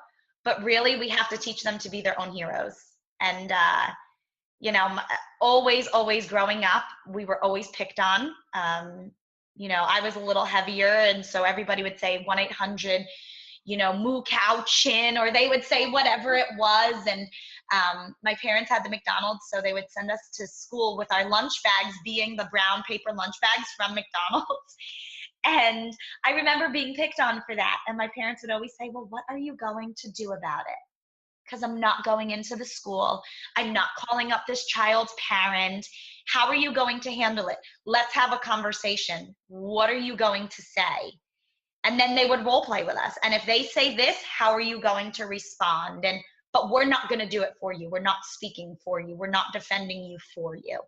But really, we have to teach them to be their own heroes. And, always growing up, we were always picked on. I was a little heavier, and so everybody would say 1-800, moo cow chin, or they would say whatever it was. And my parents had the McDonald's, so they would send us to school with our lunch bags being the brown paper lunch bags from McDonald's. And I remember being picked on for that. And my parents would always say, well, what are you going to do about it? Because I'm not going into the school. I'm not calling up this child's parent. How are you going to handle it? Let's have a conversation. What are you going to say? And then they would role play with us. And if they say this, how are you going to respond? But we're not going to do it for you. We're not speaking for you. We're not defending you for you.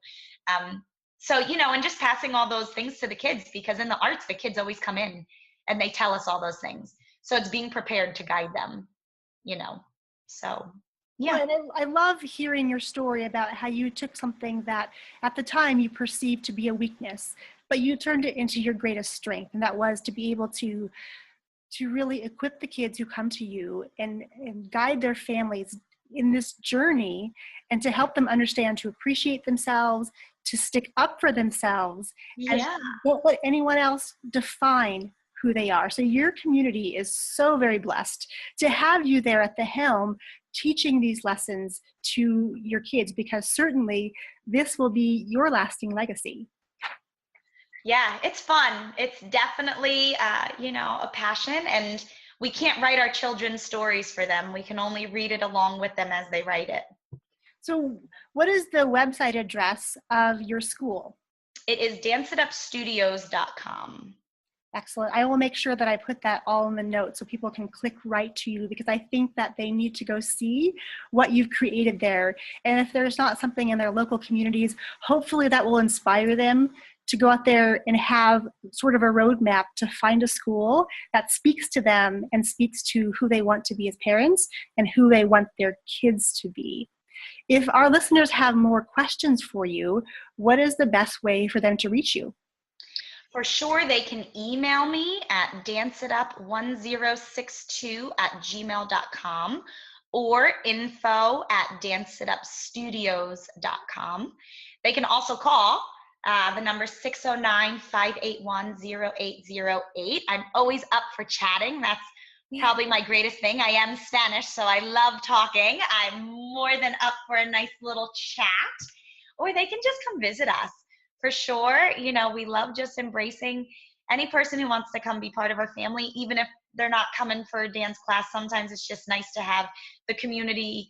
And just passing all those things to the kids, because in the arts, the kids always come in and they tell us all those things. So it's being prepared to guide them, So, yeah. Well, and I love hearing your story about how you took something that at the time you perceived to be a weakness, but you turned it into your greatest strength. And that was to be able to really equip the kids who come to you and guide their families in this journey, and to help them understand to appreciate themselves, to stick up for themselves, and don't let anyone else define who they are. So your community is so very blessed to have you there at the helm, teaching these lessons to your kids, because certainly this will be your lasting legacy. Yeah, it's fun. It's definitely, a passion, and we can't write our children's stories for them. We can only read it along with them as they write it. So what is the website address of your school? It is danceitupstudios.com. Excellent. I will make sure that I put that all in the notes so people can click right to you, because I think that they need to go see what you've created there. And if there's not something in their local communities, hopefully that will inspire them to go out there and have sort of a roadmap to find a school that speaks to them and speaks to who they want to be as parents and who they want their kids to be. If our listeners have more questions for you, what is the best way for them to reach you? For sure, they can email me at danceitup1062@gmail.com or info@danceitupstudios.com. They can also call the number 609-581-0808. I'm always up for chatting. That's probably my greatest thing. I am Spanish, so I love talking. I'm more than up for a nice little chat. Or they can just come visit us. For sure, we love just embracing any person who wants to come be part of our family, even if they're not coming for a dance class. Sometimes it's just nice to have the community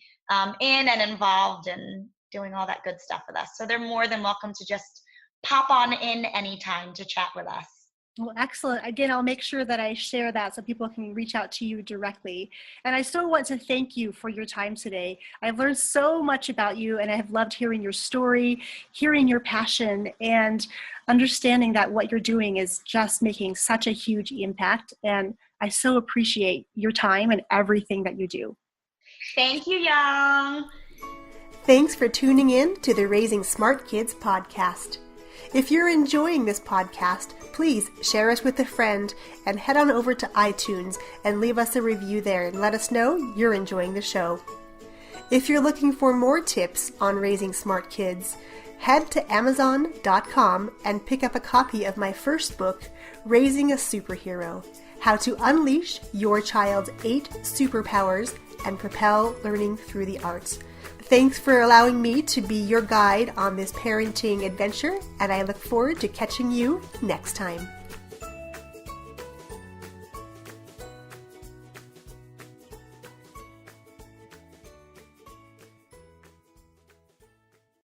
in and involved and doing all that good stuff with us. So they're more than welcome to just pop on in anytime to chat with us. Well, excellent. Again, I'll make sure that I share that so people can reach out to you directly. And I still want to thank you for your time today. I've learned so much about you, and I have loved hearing your story, hearing your passion, and understanding that what you're doing is just making such a huge impact. And I so appreciate your time and everything that you do. Thank you, Young. Thanks for tuning in to the Raising Smart Kids podcast. If you're enjoying this podcast, please share us with a friend and head on over to iTunes and leave us a review there and let us know you're enjoying the show. If you're looking for more tips on raising smart kids, head to Amazon.com and pick up a copy of my first book, Raising a Superhero: How to Unleash Your Child's 8 Superpowers and Propel Learning Through the Arts. Thanks for allowing me to be your guide on this parenting adventure, and I look forward to catching you next time.